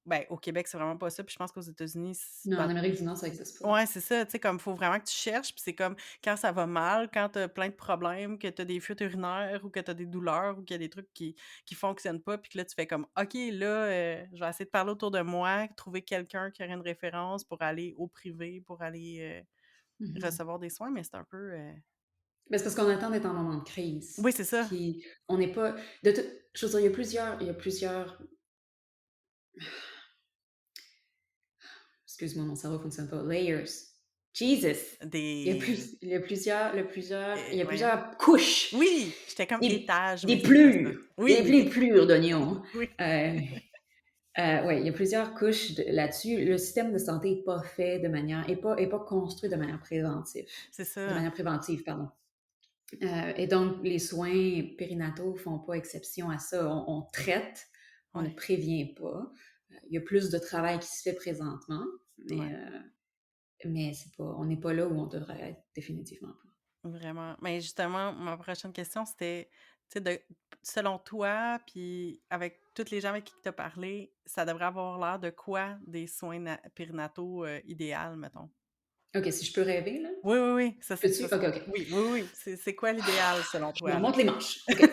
ben, au Québec, c'est vraiment pas ça, puis je pense qu'aux États-Unis, Non, en ben, Amérique du Nord, ça existe pas. ouais, c'est ça, tu sais, comme faut vraiment que tu cherches, puis c'est comme quand ça va mal, quand tu as plein de problèmes, que tu as des fuites urinaires ou que tu as des douleurs ou qu'il y a des trucs qui fonctionnent pas, puis que là, tu fais comme: «OK, là, je vais essayer de parler autour de moi, trouver quelqu'un qui aurait une référence pour aller au privé, pour aller, Mhm. recevoir des soins», mais c'est un peu, Mais c'est parce qu'on attend d'être en moment de oui, crise. c'est ça. Puis on n'est pas. De toute, je veux dire, il y a plusieurs. Excuse-moi, mon cerveau fonctionne pas. Layers. Jesus! Des Il y a voyons. plusieurs couches, Oui! J'étais comme étage, mais des c'est pas ça. plures, Oui! des plures d'oignons. Oui, Euh, ouais, il y a plusieurs couches là-dessus. Le système de santé n'est pas fait de manière, est pas construit c'est de ça. manière préventive, pardon. Et donc, les soins périnataux font pas exception à ça. On traite, on ne Ouais, prévient pas. Il y a plus de travail qui se fait présentement, ouais, mais c'est pas, on n'est pas là où on devrait être définitivement pas. vraiment. Mais justement, ma prochaine question, c'était, tu sais, selon toi, puis avec toutes les gens avec qui tu as parlé, ça devrait avoir l'air de quoi des soins périnataux, idéal, mettons? OK, si je peux rêver, là? Oui, oui, oui, ça Peux-tu? OK, OK. oui, oui, oui, c'est quoi l'idéal selon Je me toi, là? remonte les manches. OK.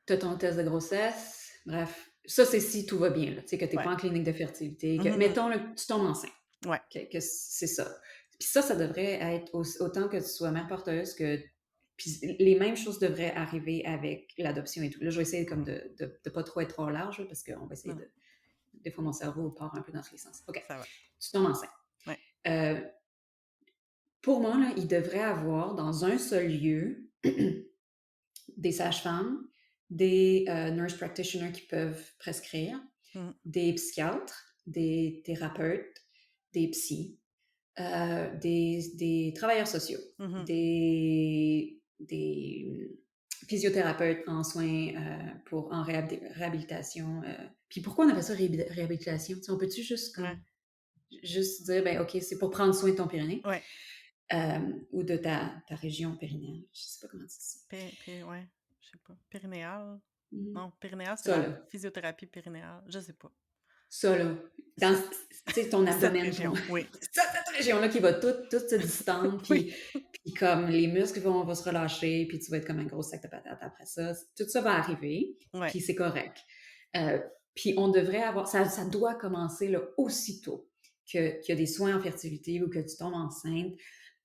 Tu as ton test de grossesse. Bref, ça, c'est si tout va bien, là. Tu sais, que tu n'es Ouais. pas en clinique de fertilité. Que, Mmh. mettons, là, que tu tombes enceinte. Ouais, Que c'est ça. Puis ça devrait être autant que tu sois mère porteuse que. Puis les mêmes choses devraient arriver avec l'adoption et tout. Là, je vais essayer comme de pas trop être trop large, là, parce qu'on va essayer non, non, de. Des fois, mon cerveau part un peu dans tous les sens. OK. ça va. Tu tombes enceinte. Ouais. Euh, pour moi, là, il devrait avoir dans un seul lieu des sages-femmes, des nurse practitioners qui peuvent prescrire, Mmh. des psychiatres, des thérapeutes, des psys, des travailleurs sociaux, Mmh. des physiothérapeutes en soins en réhabilitation. Puis pourquoi on appelle ça réhabilitation? Tu sais, on peut-tu juste Ouais, comme juste dire ben OK, c'est pour prendre soin de ton périnée ouais. ou de ta région périnéale. Je sais pas comment tu dis ça. Ouais, je sais pas. Périnéal? Mhm. Non, périnéal, c'est Ça la là. physiothérapie périnéale. Je sais pas. Ça là. Dans Cette tu sais, ton cette abdomen, région, oui. cette région-là qui va tout se distendre, Oui, puis comme les muscles vont se relâcher, puis tu vas être comme un gros sac de patates après ça. Tout ça va arriver, ouais. puis c'est correct. Euh, puis on devrait avoir, ça doit commencer là, aussitôt qu'il y a des soins en fertilité ou que tu tombes enceinte.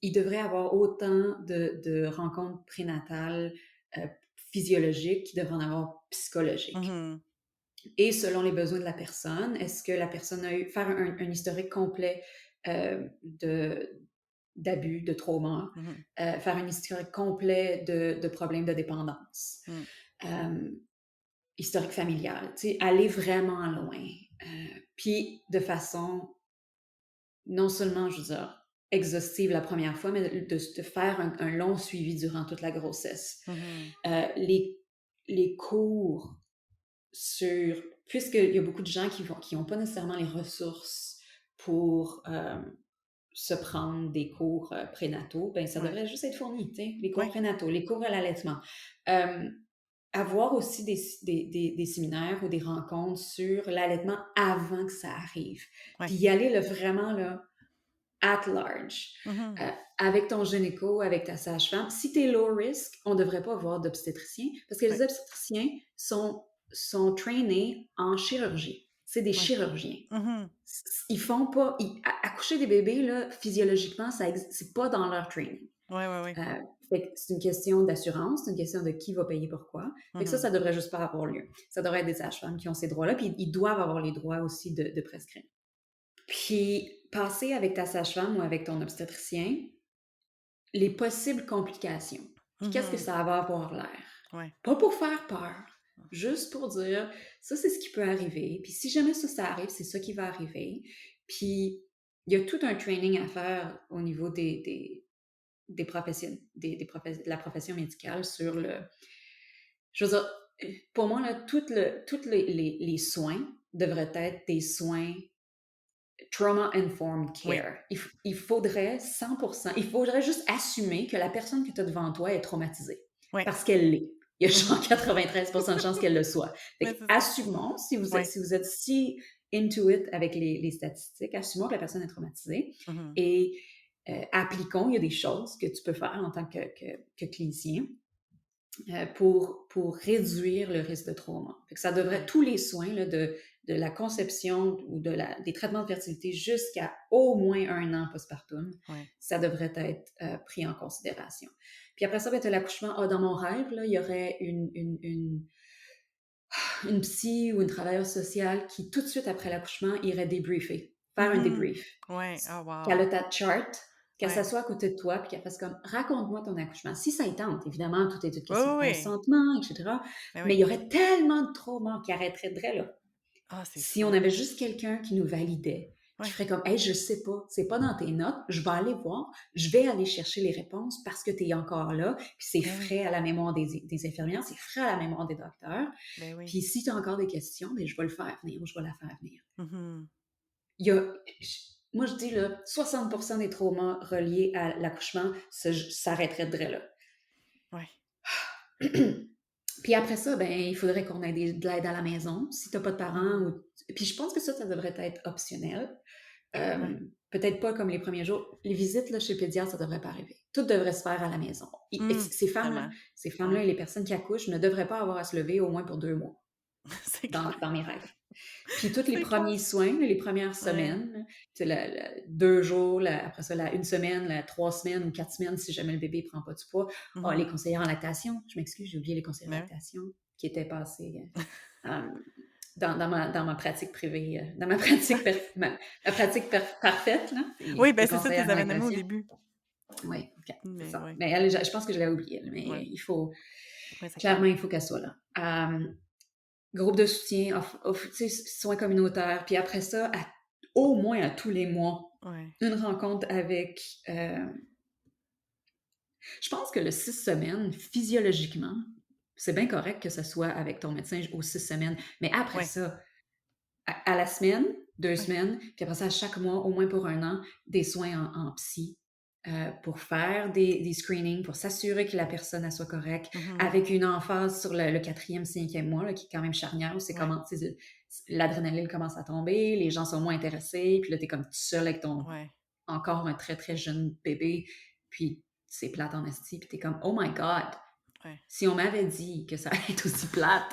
Il devrait avoir autant de rencontres prénatales euh, physiologiques qu'il devrait en avoir psychologiques. Mmh. Et selon les besoins de la personne, est-ce que la personne a eu faire un historique complet de d'abus, de trauma, faire un historique complet de problèmes de dépendance, historique familial, tu sais, aller vraiment loin. Puis de façon non seulement, je veux dire, exhaustive la première fois, mais de faire un long suivi durant toute la grossesse. Les cours puisqu'il y a beaucoup de gens qui n'ont pas nécessairement les ressources pour se prendre des cours prénataux, ben ça devrait juste être fourni, tu sais, les cours prénataux, les cours à l'allaitement. Avoir aussi des séminaires ou des rencontres sur l'allaitement avant que ça arrive. Puis y aller vraiment là, at large, avec ton gynéco, avec ta sage-femme. Si tu es low risk, on ne devrait pas avoir d'obstétricien parce que les obstétriciens sont trainés en chirurgie. C'est des chirurgiens. Ils font pas... accoucher des bébés, là, physiologiquement, c'est pas dans leur training. Fait que c'est une question d'assurance, c'est une question de qui va payer pourquoi. Fait que ça devrait juste pas avoir lieu. Ça devrait être des sages-femmes qui ont ces droits-là, puis ils doivent avoir les droits aussi de prescrire. Puis, passer avec ta sage-femme ou avec ton obstétricien, les possibles complications. Puis qu'est-ce que ça va avoir l'air? Pas pour faire peur, juste pour dire, ça, c'est ce qui peut arriver. Puis si jamais ça arrive, c'est ça qui va arriver. Puis, il y a tout un training à faire au niveau des professions, de la profession médicale sur le... Je veux dire, pour moi, là, tous les soins devraient être des soins trauma-informed care. Il faudrait 100%, il faudrait juste assumer que la personne que tu as devant toi est traumatisée. Parce qu'elle l'est. Il y a genre 93% de chances qu'elle le soit. Fait assumons, si vous êtes si into it avec les statistiques, assumons que la personne est traumatisée et appliquons, il y a des choses que tu peux faire en tant que clinicien pour réduire le risque de trauma. Fait que ça devrait, tous les soins là, de la conception ou des traitements de fertilité jusqu'à au moins 1 an postpartum, ça devrait être pris en considération. Puis après ça, tu as l'accouchement. Dans mon rêve, là, il y aurait une psy ou une travailleuse sociale qui, tout de suite après l'accouchement, irait débriefer, faire un débrief. Qu'elle a ta chart, qu'elle s'assoit à côté de toi, puis qu'elle fasse comme « Raconte-moi ton accouchement ». Si ça y tente, évidemment, tout est une question de consentement, etc. Mais il y aurait tellement de traumas qui arrêteraient de là. Si on avait juste quelqu'un qui nous validait, qui ferait comme « Hey, je sais pas, c'est pas dans tes notes, je vais aller voir, je vais aller chercher les réponses parce que tu es encore là, puis c'est frais à la mémoire des infirmières, c'est frais à la mémoire des docteurs. Puis si tu as encore des questions, ben, je vais le faire venir ou je vais la faire venir. Il y a... Moi, je dis, là, 60% des traumas reliés à l'accouchement s'arrêteraient de là. Puis après ça, ben, il faudrait qu'on ait de l'aide à la maison, si tu n'as pas de parents. Puis je pense que ça devrait être optionnel. Peut-être pas comme les premiers jours. Les visites là, chez le pédiatre, ça ne devrait pas arriver. Tout devrait se faire à la maison. Ces femmes-là et les personnes qui accouchent ne devraient pas avoir à se lever au moins pour 2 mois dans mes rêves. Puis tous les premiers soins, les premières semaines, 2 jours, après ça, 1 semaine, 3 semaines ou 4 semaines, si jamais le bébé ne prend pas du poids. Les conseillères en lactation, je m'excuse, j'ai oublié les conseillères en lactation qui étaient passées dans ma pratique privée, dans ma pratique, ma pratique parfaite. Là, ben c'est ça, tu les avais nommés au début. Oui, OK, c'est ça. Mais je pense que je l'avais oublié, mais il faut... Clairement, il faut qu'elle soit là. Groupe de soutien, soins communautaires, puis après ça, au moins à tous les mois, une rencontre avec... je pense que le 6 semaines, physiologiquement, c'est bien correct que ce soit avec ton médecin aux 6 semaines, mais après ça, à la semaine, 2 semaines, puis après ça, à chaque mois, au moins pour 1 an, des soins en psy, pour faire des screenings, pour s'assurer que la personne elle soit correcte, avec une emphase sur le 4e, 5e mois, là, qui est quand même charnière, où c'est comment l'adrénaline commence à tomber, les gens sont moins intéressés, puis là, t'es comme tout seul avec ton encore un très, très jeune bébé, puis c'est plate en esti, puis t'es comme « Oh my God! » Si on m'avait dit que ça allait être aussi plate,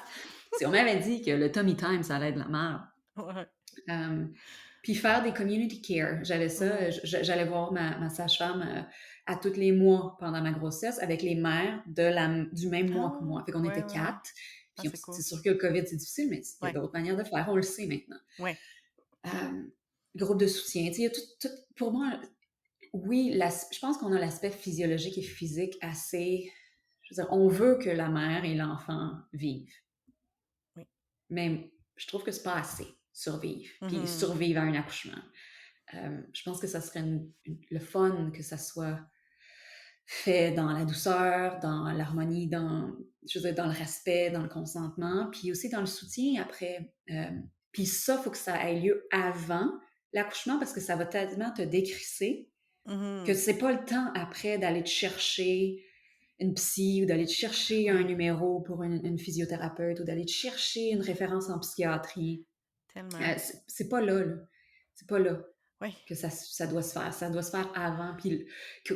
si on m'avait dit que le tummy time, ça allait être de la merde. Puis faire des community care. J'avais ça, j'allais voir ma sage-femme à tous les mois pendant ma grossesse avec les mères du même mois que moi. Fait qu'on était 4. Puis c'est sûr que le COVID, c'est difficile, mais il y a d'autres manières de faire. On le sait maintenant. Groupe de soutien. Il y a tout, pour moi, oui, je pense qu'on a l'aspect physiologique et physique assez... Je veux dire, on veut que la mère et l'enfant vivent. Oui. Mais je trouve que c'est pas assez, survivre, puis Mhm. survivre à un accouchement. Je pense que ça serait le fun que ça soit fait dans la douceur, dans l'harmonie, je veux dire, dans le respect, dans le consentement, puis aussi dans le soutien après. Puis ça, il faut que ça ait lieu avant l'accouchement parce que ça va tellement te décrisser que Mhm. c'est pas le temps après d'aller te chercher une psy ou d'aller te chercher un Oui, numéro pour une physiothérapeute ou d'aller te chercher une référence en psychiatrie. tellement. C'est pas là, là. C'est pas là Oui, que ça doit se faire. Ça doit se faire avant. Puis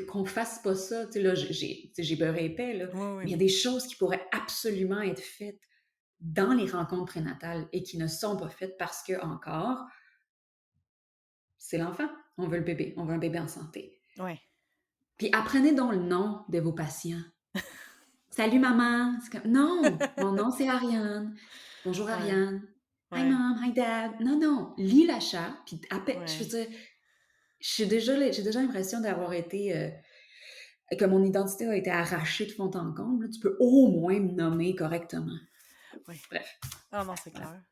qu'on fasse pas ça. Tu sais, là, j'ai beurré épais, là. oui, Mais il y oui. a des choses qui pourraient absolument être faites dans les rencontres prénatales et qui ne sont pas faites parce que, encore, c'est l'enfant. On veut le bébé. On veut un bébé en santé. Oui. Puis apprenez donc le nom de vos patients. Salut maman. Non, mon nom c'est Ariane. Bonjour Ouais, Ariane. Hi ouais, mom, hi dad. Non, non, lis la charte. Puis je veux ouais. dire, j'ai déjà l'impression d'avoir été, que mon identité a été arrachée de fond en comble. Là. Tu peux au moins me nommer correctement. Oui. Bref, Ah non, c'est voilà. clair.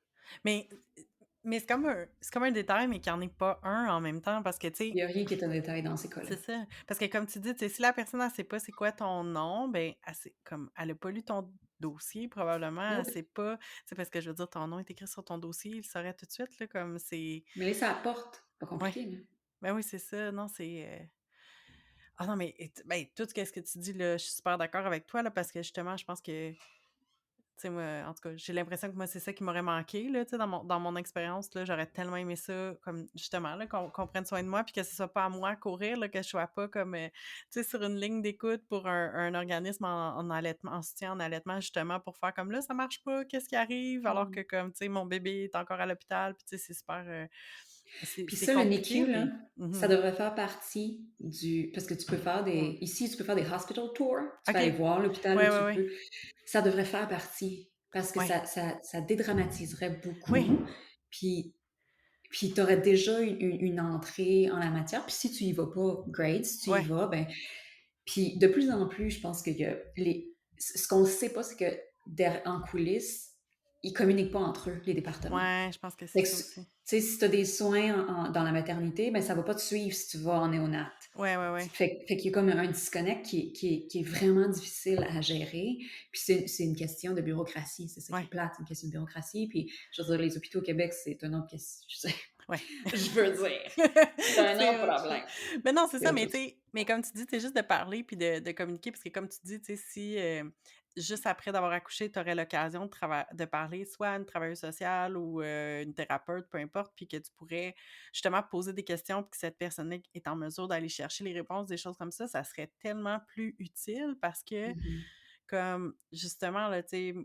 Mais, mais c'est comme un détail, mais qu'il n'y en ait pas un en même temps, parce que, tu Il sais, n'y a rien qui est un détail dans ces cas-là. c'est ça. Parce que comme tu dis, tu sais, si la personne, elle sait pas c'est quoi ton nom, ben, elle a pas lu ton dossier, probablement, elle Nope. sait pas, c'est parce que je veux dire, ton nom est écrit sur ton dossier, il le saurait tout de suite, là, comme c'est... Mais laissez à la porte. Pas Ouais, compliqué, là. ben oui, c'est ça, non, c'est... Ah non, mais ben, tout ce que tu dis, là, je suis super d'accord avec toi, là, parce que justement, je pense que tu sais, moi, en tout cas, j'ai l'impression que moi, c'est ça qui m'aurait manqué, là, tu sais, dans mon expérience, là, j'aurais tellement aimé ça, comme, justement, là, qu'on prenne soin de moi, puis que ce soit pas à moi à courir, là, que je sois pas comme, tu sais, sur une ligne d'écoute pour un organisme en allaitement, en soutien en allaitement, justement, pour faire comme, là, ça marche pas, qu'est-ce qui arrive? Alors que, Mm. comme, tu sais, mon bébé est encore à l'hôpital, puis tu sais, c'est super, Puis c'est ça, le compliqué, NICU, là, puis... ça Mhm. devrait faire partie du... Parce que tu peux faire Ouais. des... Ici, tu peux faire des hospital tours. Tu peux OK. aller voir l'hôpital où Ouais, ouais, tu ouais. peux. Ça devrait faire partie. Parce que Ouais. ça dédramatiserait Oui. beaucoup. Puis, puis tu aurais déjà une entrée en la matière. Puis si tu y vas pas, great. Si tu y Ouais. vas, ben... Puis de plus en plus, je pense que ce qu'on ne sait pas, c'est que en coulisses, ils communiquent pas entre eux, les départements. Ouais, je pense que c'est Fait que, ça tu aussi. sais, si tu as des soins dans la maternité, ben ça va pas te suivre si tu vas en néonat. Ouais, ouais, ouais. Fait qu'il y a comme un disconnect qui est vraiment difficile à gérer. Puis c'est une question de bureaucratie. C'est ça qui est Ouais. plate, c'est une question de bureaucratie. Puis, je veux dire, les hôpitaux au Québec, c'est un autre question. Ouais. Je veux dire, c'est un C'est autre autre chose. problème. Mais non, c'est C'est ça, autre mais tu chose. sais, mais comme tu dis, c'est juste de parler puis de communiquer, parce que comme tu dis, tu sais, si juste après d'avoir accouché, tu aurais l'occasion de parler soit à une travailleuse sociale ou une thérapeute, peu importe, puis que tu pourrais justement poser des questions, puis que cette personne-là est en mesure d'aller chercher les réponses, des choses comme ça serait tellement plus utile parce que Mhm. comme justement, là, tu sais,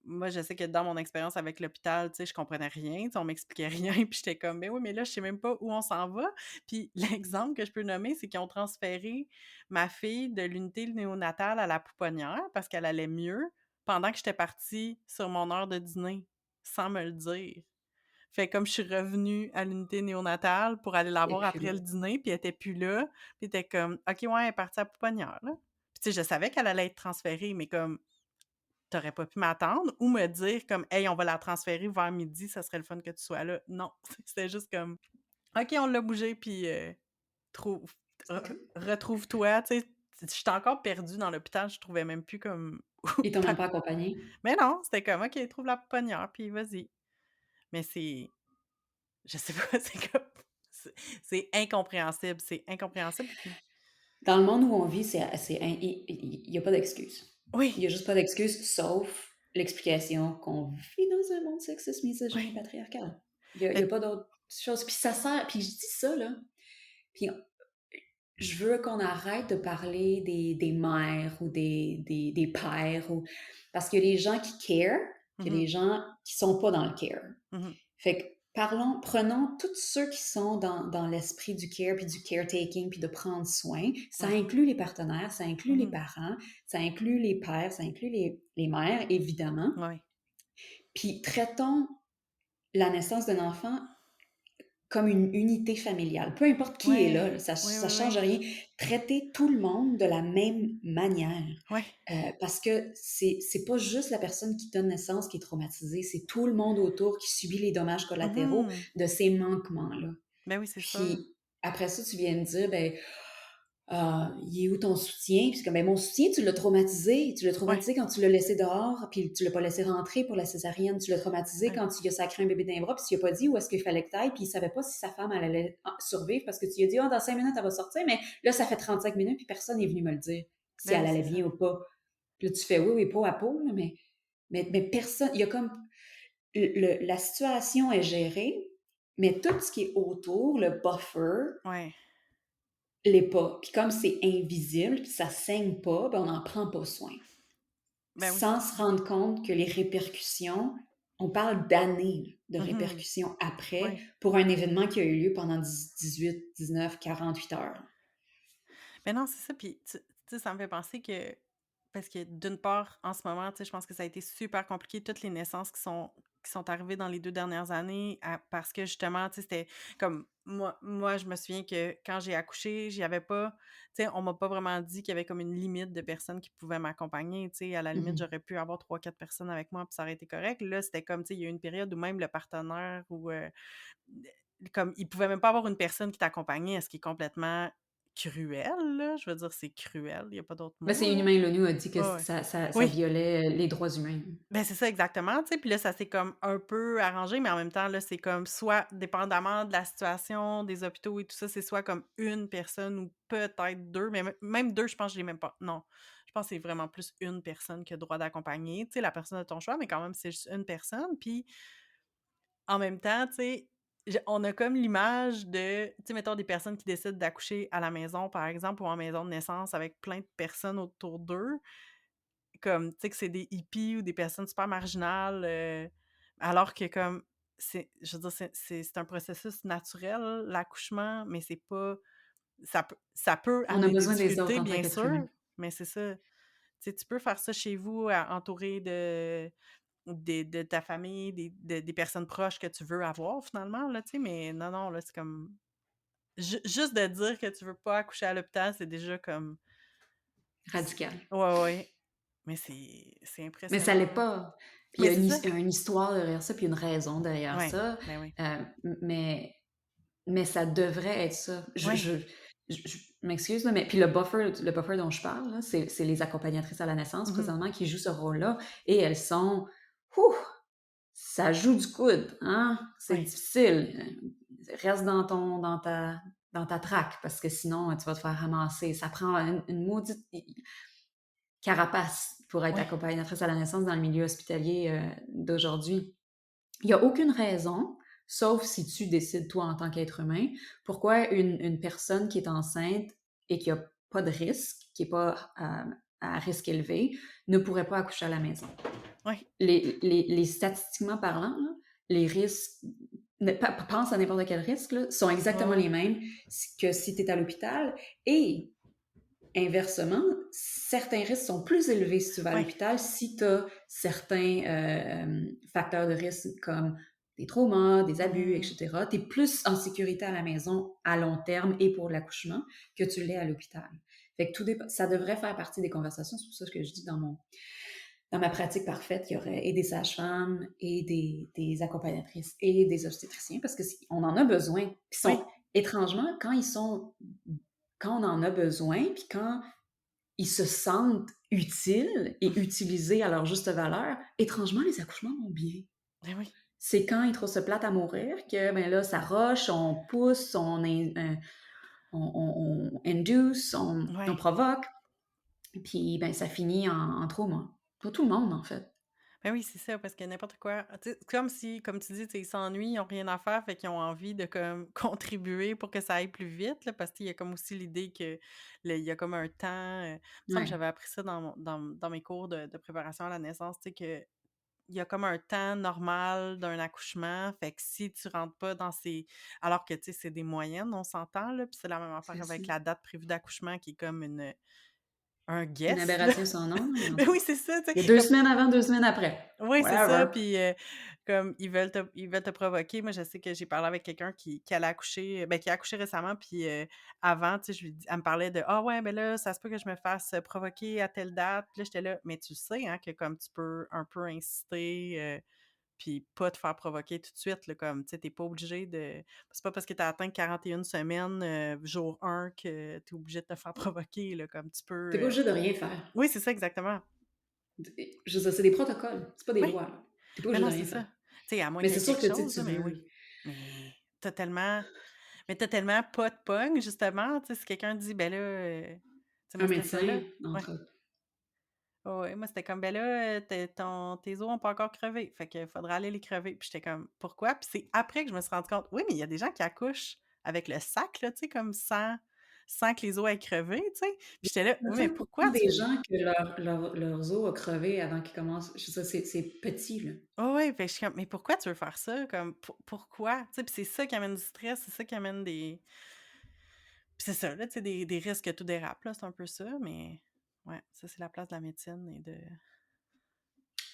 moi, je sais que dans mon expérience avec l'hôpital, tu sais, je comprenais rien, tu sais, on m'expliquait rien, puis j'étais comme: «Ben oui, mais là, je sais même pas où on s'en va». Puis l'exemple que je peux nommer, c'est qu'ils ont transféré ma fille de l'unité néonatale à la pouponnière parce qu'elle allait mieux pendant que j'étais partie sur mon heure de dîner, sans me le dire. Fait comme je suis revenue à l'unité néonatale pour aller la Et voir puis là, après le dîner, puis elle était plus là, puis elle était comme: «OK, ouais, elle est partie à la pouponnière, là». Puis tu sais, je savais qu'elle allait être transférée, mais comme t'aurais pas pu m'attendre ou me dire comme: «Hey, on va la transférer vers midi, ça serait le fun que tu sois là». Non, c'était juste comme: «OK, on l'a bougé, puis trouve c'est tout. retrouve-toi». Tu sais, j'étais encore perdue dans l'hôpital, je trouvais même plus comme Ils t'ont même par pas accompagné. mais non, c'était comme: «OK, trouve la pouponnière, puis vas-y». Mais c'est je sais pas, c'est comme c'est incompréhensible, c'est incompréhensible puis Dans le monde où on vit, il n'y a pas d'excuse. Il oui, n'y a juste pas d'excuse, sauf l'explication qu'on vit dans un monde sexiste, misogyne oui, et patriarcal. Il y a mais pas d'autre chose. Puis ça sert, puis je dis ça, là, puis je veux qu'on arrête de parler des mères ou des pères, parce qu'il y a des gens qui care, puis il y a mmh des gens qui sont pas dans le care. mh, Fait que prenons tous ceux qui sont dans l'esprit du care, puis du caretaking, puis de prendre soin. Ça ouais, inclut les partenaires, ça inclut les mmh parents, ça inclut les pères, ça inclut les mères, évidemment. ouais, Puis traitons la naissance d'un enfant comme une unité familiale. Peu importe qui est là, Ouais. ça Oui, ça oui, change oui. rien. Traiter tout le monde de la même manière, Ouais. parce que c'est pas juste la personne qui donne naissance qui est traumatisée, c'est tout le monde autour qui subit les dommages collatéraux Mhm. de ces manquements-là. Ben oui, c'est sûr. Puis après ça, tu viens de dire, ben, il est où ton soutien? Puis c'est comme, ben, mon soutien, tu l'as traumatisé. Tu l'as Ouais. traumatisé quand tu l'as laissé dehors, puis tu l'as pas laissé rentrer pour la césarienne. Tu l'as traumatisé Ouais. quand tu lui as sacré un bébé dans les bras, puis tu lui as pas dit où est-ce qu'il fallait que t'ailles, puis il savait pas si sa femme elle allait survivre parce que tu lui as dit, dans 5 minutes, elle va sortir, mais là, ça fait 35 minutes, puis personne n'est venu me le dire si Ben elle oui, allait c'est ça. bien ou pas. Puis là, tu fais oui, oui, peau à peau, là, mais personne, il y a comme, la situation est gérée, mais tout ce qui est autour, le buffer, Ouais. l'est pas. Puis comme c'est invisible, puis ça saigne pas, ben on n'en prend pas soin. Ben oui, Sans c'est se ça. rendre compte que les répercussions, on parle d'années de Mhm. répercussions après Ouais. pour un événement qui a eu lieu pendant 18, 19, 48 heures. Ben non, c'est ça. Puis, tu sais, ça me fait penser que, parce que d'une part, en ce moment, tu sais, je pense que ça a été super compliqué, toutes les naissances qui sont arrivées dans les 2 dernières années, parce que justement, tu sais, c'était comme, moi, je me souviens que quand j'ai accouché, j'y avais pas, tu sais, on m'a pas vraiment dit qu'il y avait comme une limite de personnes qui pouvaient m'accompagner, tu sais, à la limite, Mhm. j'aurais pu avoir 3 4 personnes avec moi, puis ça aurait été correct. Là, c'était comme, tu sais, il y a eu une période où même le partenaire ou comme il pouvait même pas avoir une personne qui t'accompagnait, ce qui est complètement cruel, là. Je veux dire, c'est cruel, il y a pas d'autre Ben, mot, c'est là. Inhumain, l'ONU a dit que Ouais, ouais. ça Oui, violait les droits humains. ben, c'est ça exactement, tu sais, puis là, ça s'est comme un peu arrangé, mais en même temps, là, c'est comme soit dépendamment de la situation, des hôpitaux et tout ça, c'est soit comme une personne ou peut-être 2, mais même 2, je pense que je l'ai même pas non, je pense que c'est vraiment plus une personne qui a le droit d'accompagner, tu sais, la personne de ton choix, mais quand même, c'est juste une personne, puis en même temps, tu sais, on a comme l'image de, tu sais, mettons des personnes qui décident d'accoucher à la maison, par exemple, ou en maison de naissance avec plein de personnes autour d'eux, comme, tu sais, que c'est des hippies ou des personnes super marginales, alors que comme, je veux dire, c'est un processus naturel, l'accouchement, mais c'est pas, ça peut On a amener des besoin des autres difficultés, en tant bien qu'être sûr, humain. mais c'est ça. Tu sais, tu peux faire ça chez vous, entouré de ta famille, des personnes proches que tu veux avoir finalement, là, tu sais, mais non, non, là, c'est comme juste de dire que tu veux pas accoucher à l'hôpital, c'est déjà comme c Radical. ouais, ouais, mais c'est Mais ça l'est impressionnant. pas. Puis il y Mais a c'est ça. une histoire derrière ça, puis une raison derrière Ouais, ça. ben oui. Mais ça devrait être ça. Ouais. Je m'excuse, là, mais puis le buffer dont je parle, là, c'est les accompagnatrices à la naissance Mmh. présentement qui jouent ce rôle-là et elles sont, ouh, ça joue du coude, hein? C'est Ouais. difficile. Reste dans ta traque parce que sinon tu vas te faire ramasser. Ça prend une maudite carapace pour être Ouais. accompagnatrice à la naissance dans le milieu hospitalier d'aujourd'hui. Il n'y a aucune raison, sauf si tu décides, toi, en tant qu'être humain, pourquoi une personne qui est enceinte et qui n'a pas de risque, qui n'est pas à risque élevé, ne pourrait pas accoucher à la maison. Ouais. Statistiquement parlant, là, les risques, pense à n'importe quel risque, là, sont Ouais, exactement les ouais. mêmes que si tu es à l'hôpital. Et inversement, certains risques sont plus élevés si tu vas à Ouais. l'hôpital, si tu as certains facteurs de risque comme des traumas, des abus, Mmh. etc. Tu es plus en sécurité à la maison à long terme et pour l'accouchement que tu l'es à l'hôpital. Fait que ça devrait faire partie des conversations. C'est pour ça que je dis dans ma pratique parfaite, il y aurait et des sages-femmes et des accompagnatrices et des obstétriciens parce qu'on en a besoin. Puis Oui. étrangement, quand on en a besoin, puis quand ils se sentent utiles et utilisés à leur juste valeur, étrangement, les accouchements vont bien. Ben oui. C'est quand ils trouvent se plate à mourir que, ben là, ça roche, on pousse, on induce, on Ouais. provoque, puis ben ça finit en trauma. Pas tout le monde, en fait. Ben oui, c'est ça, parce que n'importe quoi, tu sais, comme si, comme tu dis, tu sais, ils s'ennuient, ils ont rien à faire, fait qu'ils ont envie de comme contribuer pour que ça aille plus vite, là, parce qu'il y a comme aussi l'idée que il y a comme un temps. Il me semble que Ouais. j'avais appris ça dans mes cours de préparation à la naissance, tu sais, que il y a comme un temps normal d'un accouchement, fait que si tu rentres pas dans ces, alors que, tu sais, c'est des moyennes, on s'entend, là, puis c'est la même affaire C'est ça. avec la date prévue d'accouchement qui est comme une un Une guess, là. aberration sans nom, mais en Ben tout oui, cas. c'est ça, tu sais, Il y a 2 comme semaines avant, 2 semaines après. oui, c'est ça, Whatever. puis, comme ils veulent te provoquer. Moi, je sais que j'ai parlé avec quelqu'un qui allait accoucher, ben, qui a accouché récemment, puis, avant, tu sais, je lui dis elle me parlait de: «Ah ouais, ben là, ça se peut que je me fasse, provoquer à telle date». Puis là, j'étais là: «Mais tu sais, hein, que comme tu peux un peu insister, puis pas te faire provoquer tout de suite, là, comme, tu sais, tu pas obligé de c'est pas parce que tu as atteint 41 semaines, jour 1 que tu es obligé de te faire provoquer, là, comme tu Tu peux, es pas obligé de rien faire. oui, c'est ça, exactement. Je veux dire, c'est des protocoles, c'est pas des Oui, lois, là. Tu pas mais obligé non, de c'est rien ça. faire. Tu sais, à moins Mais qu'il y c'est ait sûr quelque que, tu sais, chose, tu là, mais veux oui. Mais tu as tellement pas de pogne, justement, tu sais, si quelqu'un dit: «Ben là», tu sais, un moi, c'était ça, là. médecin, Ouais. entre autres. Ouais, ouais, moi, c'était comme: «Ben là, tes os ont pas encore crevé, fait qu'il faudra aller les crever». Puis j'étais comme: «Pourquoi?» Puis c'est après que je me suis rendue compte: «Oui, mais il y a des gens qui accouchent avec le sac, là, tu sais, comme sans que les os aient crevé», tu sais? Puis j'étais là: Le «Oui, mais 5 pourquoi des tu veux». gens que leurs os a crevé avant qu'ils commencent, je sais, c'est petit, là. Ouais, ouais, fait que je suis comme: «Mais pourquoi tu veux faire ça?» Comme pourquoi? Tu sais, puis c'est ça qui amène du stress, c'est ça qui amène des puis c'est ça, là, tu sais, des risques que tout dérape, là, c'est un peu ça, mais ouais, ça, c'est la place de la médecine et de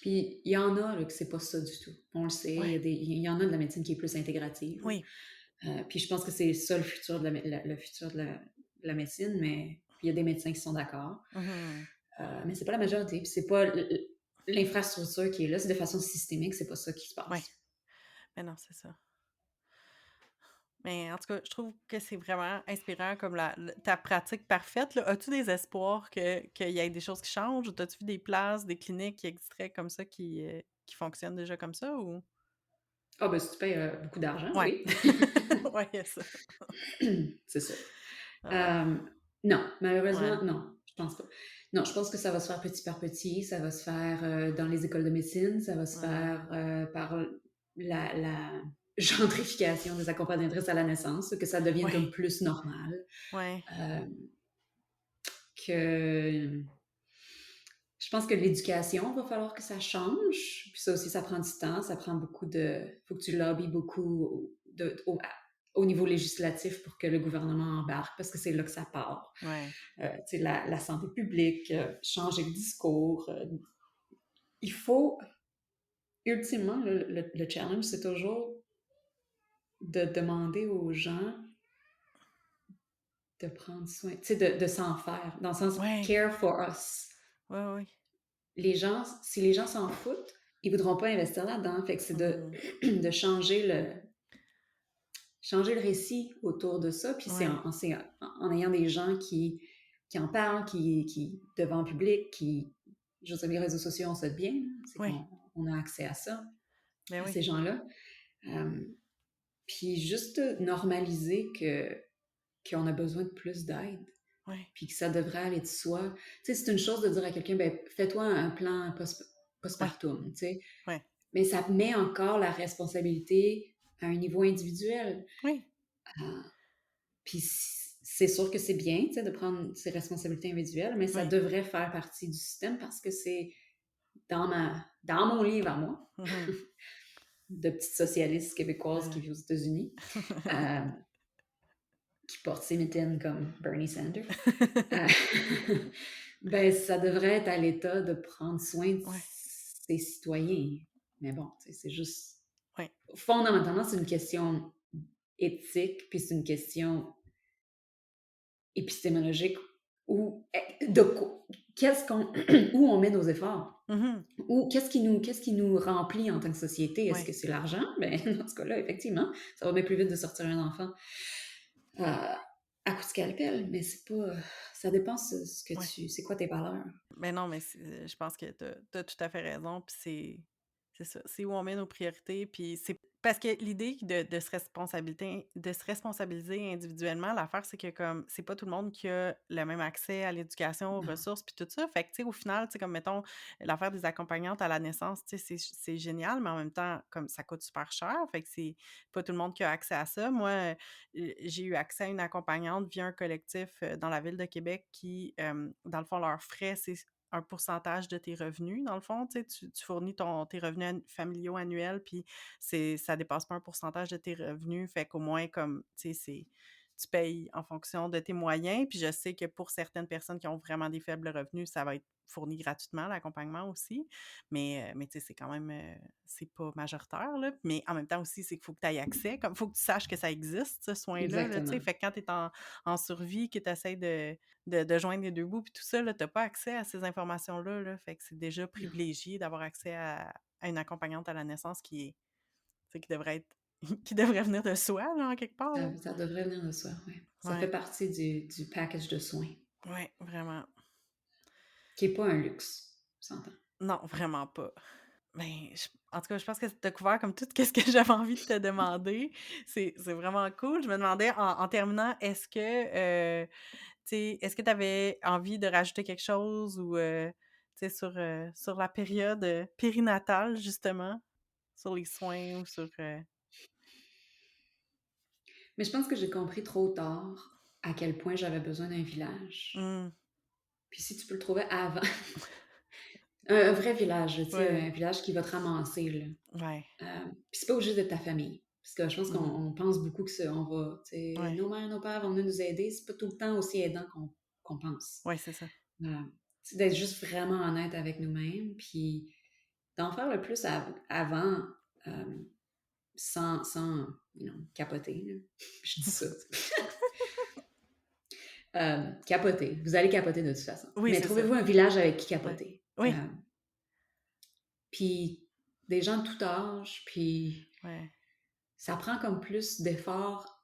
Puis il y en a, là, que c'est pas ça du tout. On le sait, ouais, il y en a de la médecine qui est plus intégrative, là. oui. Puis je pense que c'est ça le futur de le futur de la médecine, mais puis il y a des médecins qui sont d'accord. Mmh. Mais c'est pas la majorité, puis c'est pas l'infrastructure qui est là, c'est de façon systémique, c'est pas ça qui se Ouais, passe. mais non, c'est ça. Mais en tout cas, je trouve que c'est vraiment inspirant comme ta pratique parfaite, là. As-tu des espoirs qu'il y ait des choses qui changent ou as-tu vu des places, des cliniques qui existeraient comme ça qui fonctionnent déjà comme ça ou? Ah ben, si tu payes, beaucoup d'argent, Ouais. oui. Ouais, il y a ça. C'est ça. Ah, Hem, non, ouais. malheureusement, non, je pense pas. Non, je pense que ça va se faire petit par petit, ça va se faire, dans les écoles de médecine, ça va se Mmh. faire, par la gentrification des accompagnatrices à la naissance, que ça devienne comme Ouais, plus normal, ouais, hem, que je pense que l'éducation va falloir que ça change, puis ça aussi, ça prend du temps, ça prend beaucoup de faut que tu lobbies beaucoup au niveau législatif pour que le gouvernement embarque, parce que c'est là que ça part. ouais. Tu sais, la santé publique, changer le discours. Il faut, ultimement, le challenge, c'est toujours de demander aux gens de prendre soin, tu sais, de s'en faire, dans le sens Ouais. care for us. Ouais, ouais. Les gens, si les gens s'en foutent, ils voudront pas investir là-dedans. Fait que c'est Mmh. de changer le récit autour de ça. Puis c'est Ouais, en ayant des gens qui en parlent, devant le public, je veux dire, les réseaux sociaux, on sait bien, c'est ouais. qu'on a accès à ça, Ben à oui. ces gens-là. Euh, Puis juste normaliser qu'on a besoin de plus d'aide, Ouais, puis que ça devrait aller de soi. Tu sais, c'est une chose de dire à quelqu'un, ben, fais-toi un plan ouais, postpartum, tu sais, ouais. mais ça met encore la responsabilité à un niveau individuel. Oui, Euh, Puis c'est sûr que c'est bien, tu sais, de prendre ses responsabilités individuelles, mais ça oui. devrait faire partie du système parce que c'est dans mon livre à moi, Mmh. de petite socialiste québécoise qui Ouais. vit aux États-Unis, euh, qui porte ses mitaines comme Bernie Sanders. Euh, ben, ça devrait être à l'État de prendre soin de Ouais, ses citoyens. Mais bon, tu sais, c'est juste. ouais, Fondamentalement, c'est une question éthique, puis c'est une question épistémologique où, qu'est-ce qu'on, où on met nos efforts? mmh, Ou qu'est-ce qui nous remplit en tant que société? Est-ce que ouais, c'est l'argent? Ben, dans ce cas-là, effectivement, ça va bien plus vite de sortir un enfant à coup de scalpel, mais c'est pas. Ça dépend ce que ouais. c'est quoi tes valeurs. Mais non, mais je pense que tu tout à fait raison, puis c'est ça, c'est où on met nos priorités, puis c'est parce que l'idée de se responsabiliser individuellement, l'affaire, c'est que comme c'est pas tout le monde qui a le même accès à l'éducation, aux Non. ressources, puis tout ça. Fait que, tu sais, au final, tu sais, comme mettons, l'affaire des accompagnantes à la naissance, tu sais, c'est génial, mais en même temps, comme ça coûte super cher, fait que c'est pas tout le monde qui a accès à ça. Moi, j'ai eu accès à une accompagnante via un collectif, dans la ville de Québec qui, dans le fond, leurs frais, c'est un pourcentage de tes revenus, dans le fond, tu sais, tu fournis tes revenus familiaux annuels, puis ça dépasse pas un pourcentage de tes revenus, fait qu'au moins, comme, tu sais, tu payes en fonction de tes moyens. Puis je sais que pour certaines personnes qui ont vraiment des faibles revenus, ça va être fourni gratuitement, l'accompagnement aussi. Mais tu sais, c'est quand même, c'est pas majoritaire, là. Mais en même temps aussi, c'est qu'il faut que tu aies accès, comme il faut que tu saches que ça existe, ce soin-là, là, tu sais. Exactement. Fait que quand tu es en survie, que tu essaies de joindre les deux bouts, puis tout ça, là, tu pas accès à ces informations-là, là. Fait que c'est déjà Non. privilégié d'avoir accès à une accompagnante à la naissance tu sais, qui devrait être qui devrait venir de soi, là, en quelque part, là. Ça devrait venir de soi, oui. Ça fait Ouais, partie du package de soins, ouais, vraiment. qui n'est pas un luxe, on s'entend. Non, vraiment pas. Ben, en tout cas, je pense que tu as couvert comme tout ce que j'avais envie de te demander. C'est vraiment cool. Je me demandais, en terminant, est-ce que tu avais envie de rajouter quelque chose ou, tu sais, sur la période périnatale, justement, sur les soins ou sur... Mais je pense que j'ai compris trop tard à quel point j'avais besoin d'un village. Mmh, Puis si tu peux le trouver avant, un vrai village, tu sais, ouais, un village qui va te ramasser, là. ouais, Puis c'est pas obligé d'être ta famille. Parce que je pense qu'on mmh, on pense beaucoup que on va, tu sais, ouais, nos mères, nos pères vont venir nous aider. C'est pas tout le temps aussi aidant qu'on pense. ouais, c'est ça. C'est d'être juste vraiment honnête avec nous-mêmes, puis d'en faire le plus avant, euh, sans capoter, là. Je dis ça. Capoter. Vous allez capoter de toute façon. Oui, Mais c'est ça. trouvez-vous un village avec qui Ouais. capoter. Oui, Puis des gens de tout âge, puis ouais. ça prend comme plus d'efforts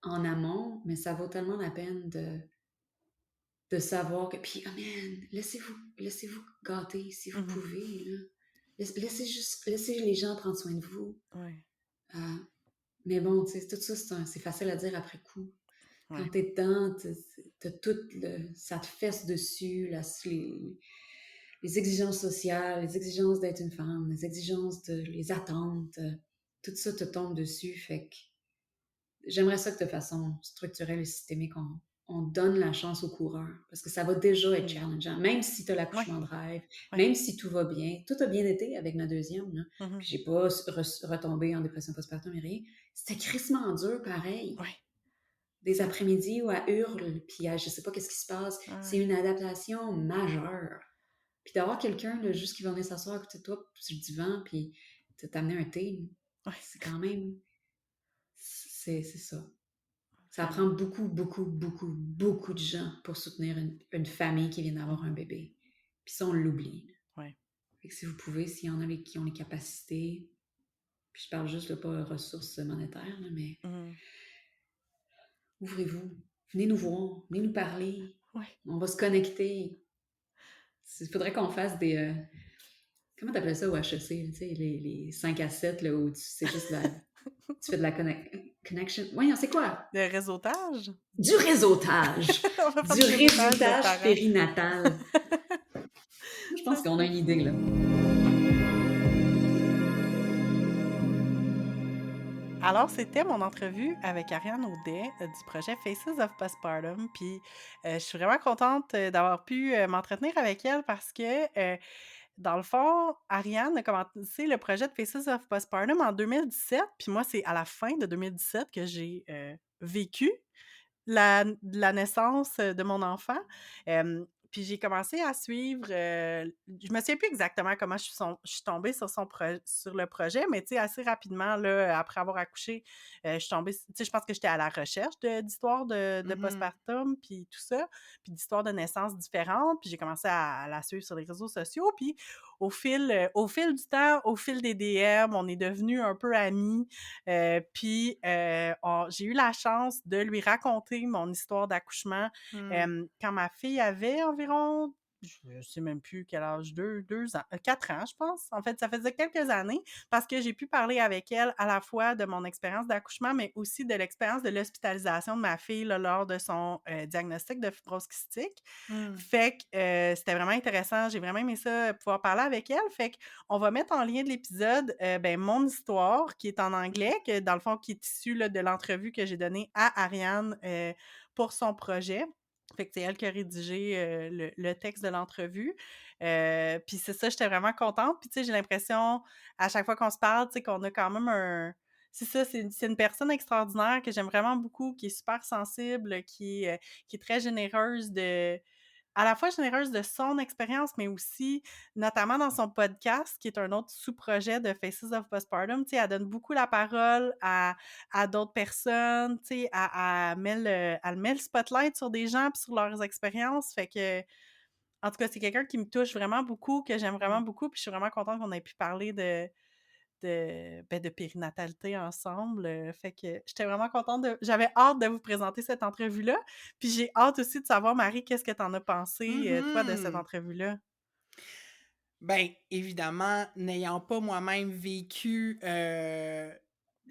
en amont, mais ça vaut tellement la peine de savoir que... Puis, oh man, laissez-vous gâter si vous Mmh. pouvez, là. Laissez les gens prendre soin de vous. Ouais, Euh, mais bon, tu sais, tout ça, c'est facile à dire après coup. Quand ouais. t'es dedans, t'as tout ça te fesse dessus, les exigences sociales, les exigences d'être une femme, les exigences les attentes, tout ça te tombe dessus. Fait que j'aimerais ça que de façon structurelle et systémique, on donne la chance aux coureurs parce que ça va déjà être Mmh. challengeant. Même si tu as Ouais, l'accouchement de rêve, ouais. même si tout va bien, tout a bien été avec ma deuxième, là. Mmh. Puis j'ai pas retombé en dépression postpartum et rien. C'était crissement dur pareil. Ouais, Des après-midi où elle hurle, puis je sais pas qu'est-ce qui se passe. C'est ouais, une adaptation majeure. Puis d'avoir quelqu'un là, juste qui va venir s'asseoir à côté de toi sur le divan, puis t'amener un thé, ouais, c'est quand même... C'est ça. Ça prend vraiment. beaucoup, beaucoup, beaucoup, beaucoup de gens pour soutenir une famille qui vient d'avoir un Mmh. bébé. Puis ça, on l'oublie. Ouais. Fait que si vous pouvez, s'il y en a qui ont les capacités, puis je parle juste de pas ressources monétaires, là, mais Mmh. ouvrez-vous. Venez nous voir, venez nous parler. Ouais. On va se connecter. Il faudrait qu'on fasse des... comment t'appelles ça au HEC? Tu sais, les 5 à 7, là, où c'est juste tu fais de la connection. Voyons, c'est quoi? Le réseautage? Du réseautage! On va faire Du du réseautage de réseautage parents. périnatal. Je pense Ça qu'on a serait une idée, fun. là. Alors, c'était mon entrevue avec Ariane Audet du projet Faces of Postpartum. Puis, je suis vraiment contente d'avoir pu m'entretenir avec elle parce que, dans le fond, Ariane a commencé le projet de Faces of Postpartum en 2017. Puis moi, c'est à la fin de 2017 que j'ai vécu la naissance de mon enfant. Puis j'ai commencé à suivre, je me souviens plus exactement comment je suis tombée sur le projet, mais tu sais, assez rapidement, là, après avoir accouché, je suis tombée, tu sais, je pense que j'étais à la recherche d'histoires de Mhm. postpartum, puis tout ça, puis d'histoires de naissance différentes. Puis j'ai commencé à la suivre sur les réseaux sociaux. Puis au fil du temps, au fil des DM, on est devenus un peu amis. Puis j'ai eu la chance de lui raconter mon histoire d'accouchement Mm. quand ma fille avait environ, je sais même plus quel âge, 2 ans, 4 ans, je pense. En fait, ça faisait quelques années parce que j'ai pu parler avec elle à la fois de mon expérience d'accouchement, mais aussi de l'expérience de l'hospitalisation de ma fille là, lors de son diagnostic de fibrose kystique. Mm. Fait que c'était vraiment intéressant. J'ai vraiment aimé ça, pouvoir parler avec elle. Fait qu'on va mettre en lien de l'épisode ben, mon histoire qui est en anglais, que dans le fond, qui est issue là, de l'entrevue que j'ai donnée à Ariane pour son projet. Fait que c'est elle qui a rédigé le texte de l'entrevue. Puis c'est ça, j'étais vraiment contente. Puis tu sais, j'ai l'impression, à chaque fois qu'on se parle, tu sais, qu'on a quand même C'est ça, c'est une personne extraordinaire que j'aime vraiment beaucoup, qui est super sensible, qui est très généreuse à la fois généreuse de son expérience, mais aussi, notamment dans son podcast, qui est un autre sous-projet de Faces of Postpartum, tu sais, elle donne beaucoup la parole à d'autres personnes, tu sais, elle met le spotlight sur des gens puis sur leurs expériences, fait que, en tout cas, c'est quelqu'un qui me touche vraiment beaucoup, que j'aime vraiment Mmh. beaucoup, puis je suis vraiment contente qu'on ait pu parler de périnatalité ensemble, fait que j'étais vraiment contente j'avais hâte de vous présenter cette entrevue-là, puis j'ai hâte aussi de savoir, Marie, qu'est-ce que tu en as pensé, toi, de cette Mmh. entrevue-là? Ben, évidemment, n'ayant pas moi-même vécu,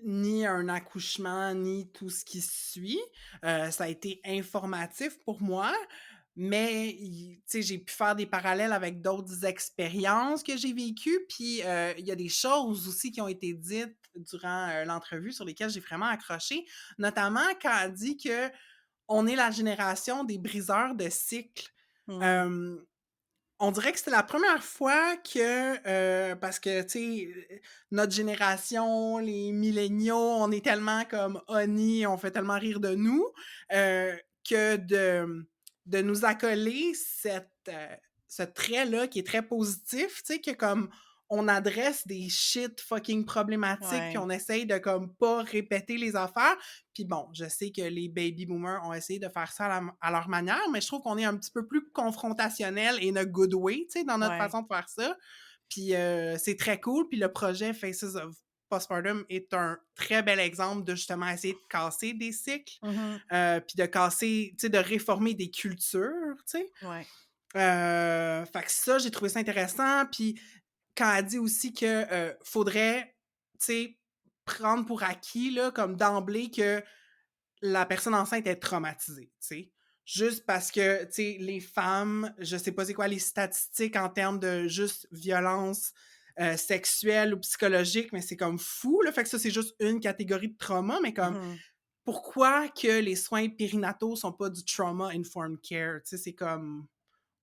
ni un accouchement, ni tout ce qui suit, ça a été informatif pour moi, mais tu sais, j'ai pu faire des parallèles avec d'autres expériences que j'ai vécues, puis, il y a des choses aussi qui ont été dites durant, l'entrevue sur lesquelles j'ai vraiment accroché, notamment quand elle dit que on est la génération des briseurs de cycles. Mmh. Hem On dirait que c'était la première fois que, parce que, tu sais, notre génération, les milléniaux, on est tellement comme honey, on fait tellement rire de nous, que de nous accoler ce trait-là qui est très positif, tu sais, que comme on adresse des shit fucking problématiques, puis Ouais, on essaye de comme pas répéter les affaires. Puis bon, je sais que les baby boomers ont essayé de faire ça à leur manière, mais je trouve qu'on est un petit peu plus confrontationnel in a good way, tu sais, dans notre ouais. façon de faire ça. Puis c'est très cool. Puis le projet Faces of Postpartum est un très bel exemple de justement essayer de casser des cycles, Mmh. puis de casser, tu sais, de réformer des cultures, tu sais. Ouais. Fait que ça, j'ai trouvé ça intéressant. Puis quand elle dit aussi que faudrait, tu sais, prendre pour acquis, là, comme d'emblée, que la personne enceinte est traumatisée, tu sais. Juste parce que, tu sais, les femmes, je sais pas c'est quoi les statistiques en termes de juste violence sexuelle ou psychologique, mais c'est comme fou, là. Fait que ça, c'est juste une catégorie de trauma, mais comme, Mmh. pourquoi que les soins périnataux sont pas du trauma-informed care? Tu sais, c'est comme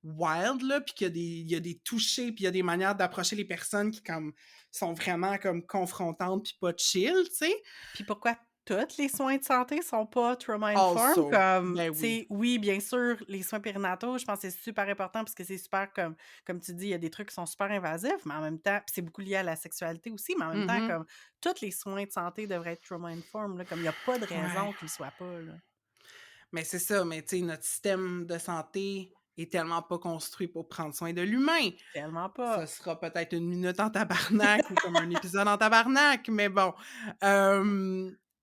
wild, là, puis qu'il y a des touchés, puis il y a des manières d'approcher les personnes qui, comme, sont vraiment, comme, confrontantes puis pas chill, tu sais. Puis pourquoi tous les soins de santé sont pas trauma-informed? Also, Comme, ben tu oui. sais, oui, bien sûr, les soins périnataux, je pense que c'est super important parce que c'est super comme tu dis, il y a des trucs qui sont super invasifs, mais en même temps puis c'est beaucoup lié à la sexualité aussi, mais en même temps, Mhm. comme, tous les soins de santé devraient être trauma-informed, là, comme il y a pas de Ouais. raison qu'ils le soient pas, là. Mais c'est ça, mais tu sais, notre système de santé est tellement pas construit pour prendre soin de l'humain. Tellement Ça pas. sera peut-être une minute en tabarnak ou comme un épisode en tabarnak, mais bon.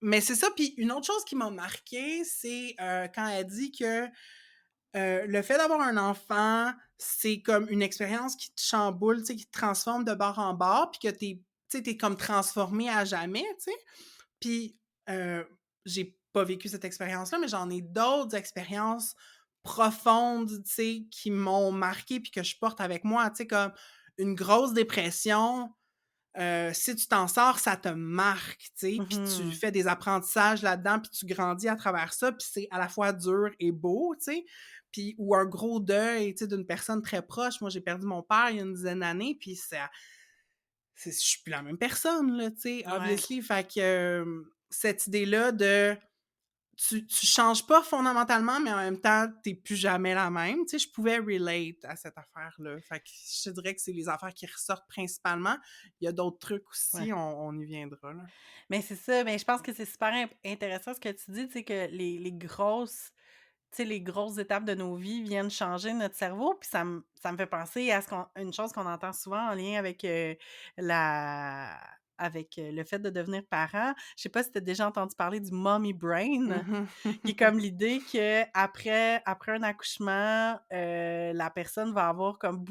Mais c'est ça. Puis une autre chose qui m'a marqué, c'est quand elle dit que le fait d'avoir un enfant, c'est comme une expérience qui te chamboule, tu sais, qui te transforme de bord en bord, puis que tu sais, t'es comme transformé à jamais, tu sais. Puis, j'ai pas vécu cette expérience-là, mais j'en ai d'autres expériences profondes, tu sais, qui m'ont marquée puis que je porte avec moi, tu sais, comme une grosse dépression, si tu t'en sors, ça te marque, tu sais, puis tu Mmh. fais des apprentissages là-dedans, puis tu grandis à travers ça, puis c'est à la fois dur et beau, tu sais. Puis ou un gros deuil, tu sais, d'une personne très proche. Moi, j'ai perdu mon père il y a une dizaine d'années, puis je suis plus la même personne, là, tu sais, Ouais. obviously. Fait que cette idée-là de tu changes pas fondamentalement, mais en même temps, t'es plus jamais la même. Tu sais, je pouvais relate à cette affaire-là. Fait que je te dirais que c'est les affaires qui ressortent principalement. Il y a d'autres trucs Ouais. aussi, on y viendra, là. Mais c'est ça, mais je pense que c'est super intéressant ce que tu dis, tu sais, que les grosses tu sais, les grosses étapes de nos vies viennent changer notre cerveau, puis ça me fait penser à une chose qu'on entend souvent en lien avec, le fait de devenir parent. Je sais pas si tu as déjà entendu parler du mommy brain, Mhm. qui est comme l'idée qu'après un accouchement, la personne va avoir comme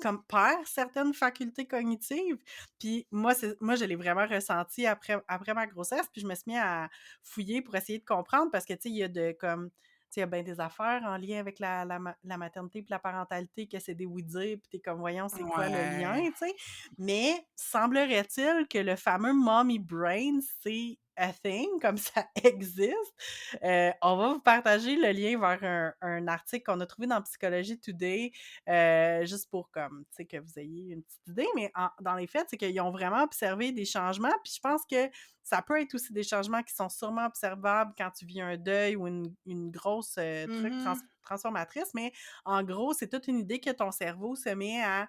comme perd certaines facultés cognitives. Puis moi je l'ai vraiment ressenti après ma grossesse, puis je me suis mis à fouiller pour essayer de comprendre parce que, tu sais, il y a il y a bien des affaires en lien avec la maternité puis la parentalité que c'est des oui-dire, puis tu comme: «Voyons, c'est quoi le lien?» Ouais. tu sais? Mais semblerait-il que le fameux mommy brain, c'est a thing, comme ça existe. On va vous partager le lien vers un article qu'on a trouvé dans Psychology Today, juste pour comme, tu sais, que vous ayez une petite idée. Mais dans les faits, c'est qu'ils ont vraiment observé des changements. Puis je pense que ça peut être aussi des changements qui sont sûrement observables quand tu vis un deuil ou une grosse truc Mhm. transformatrice. Mais en gros, c'est toute une idée que ton cerveau se met à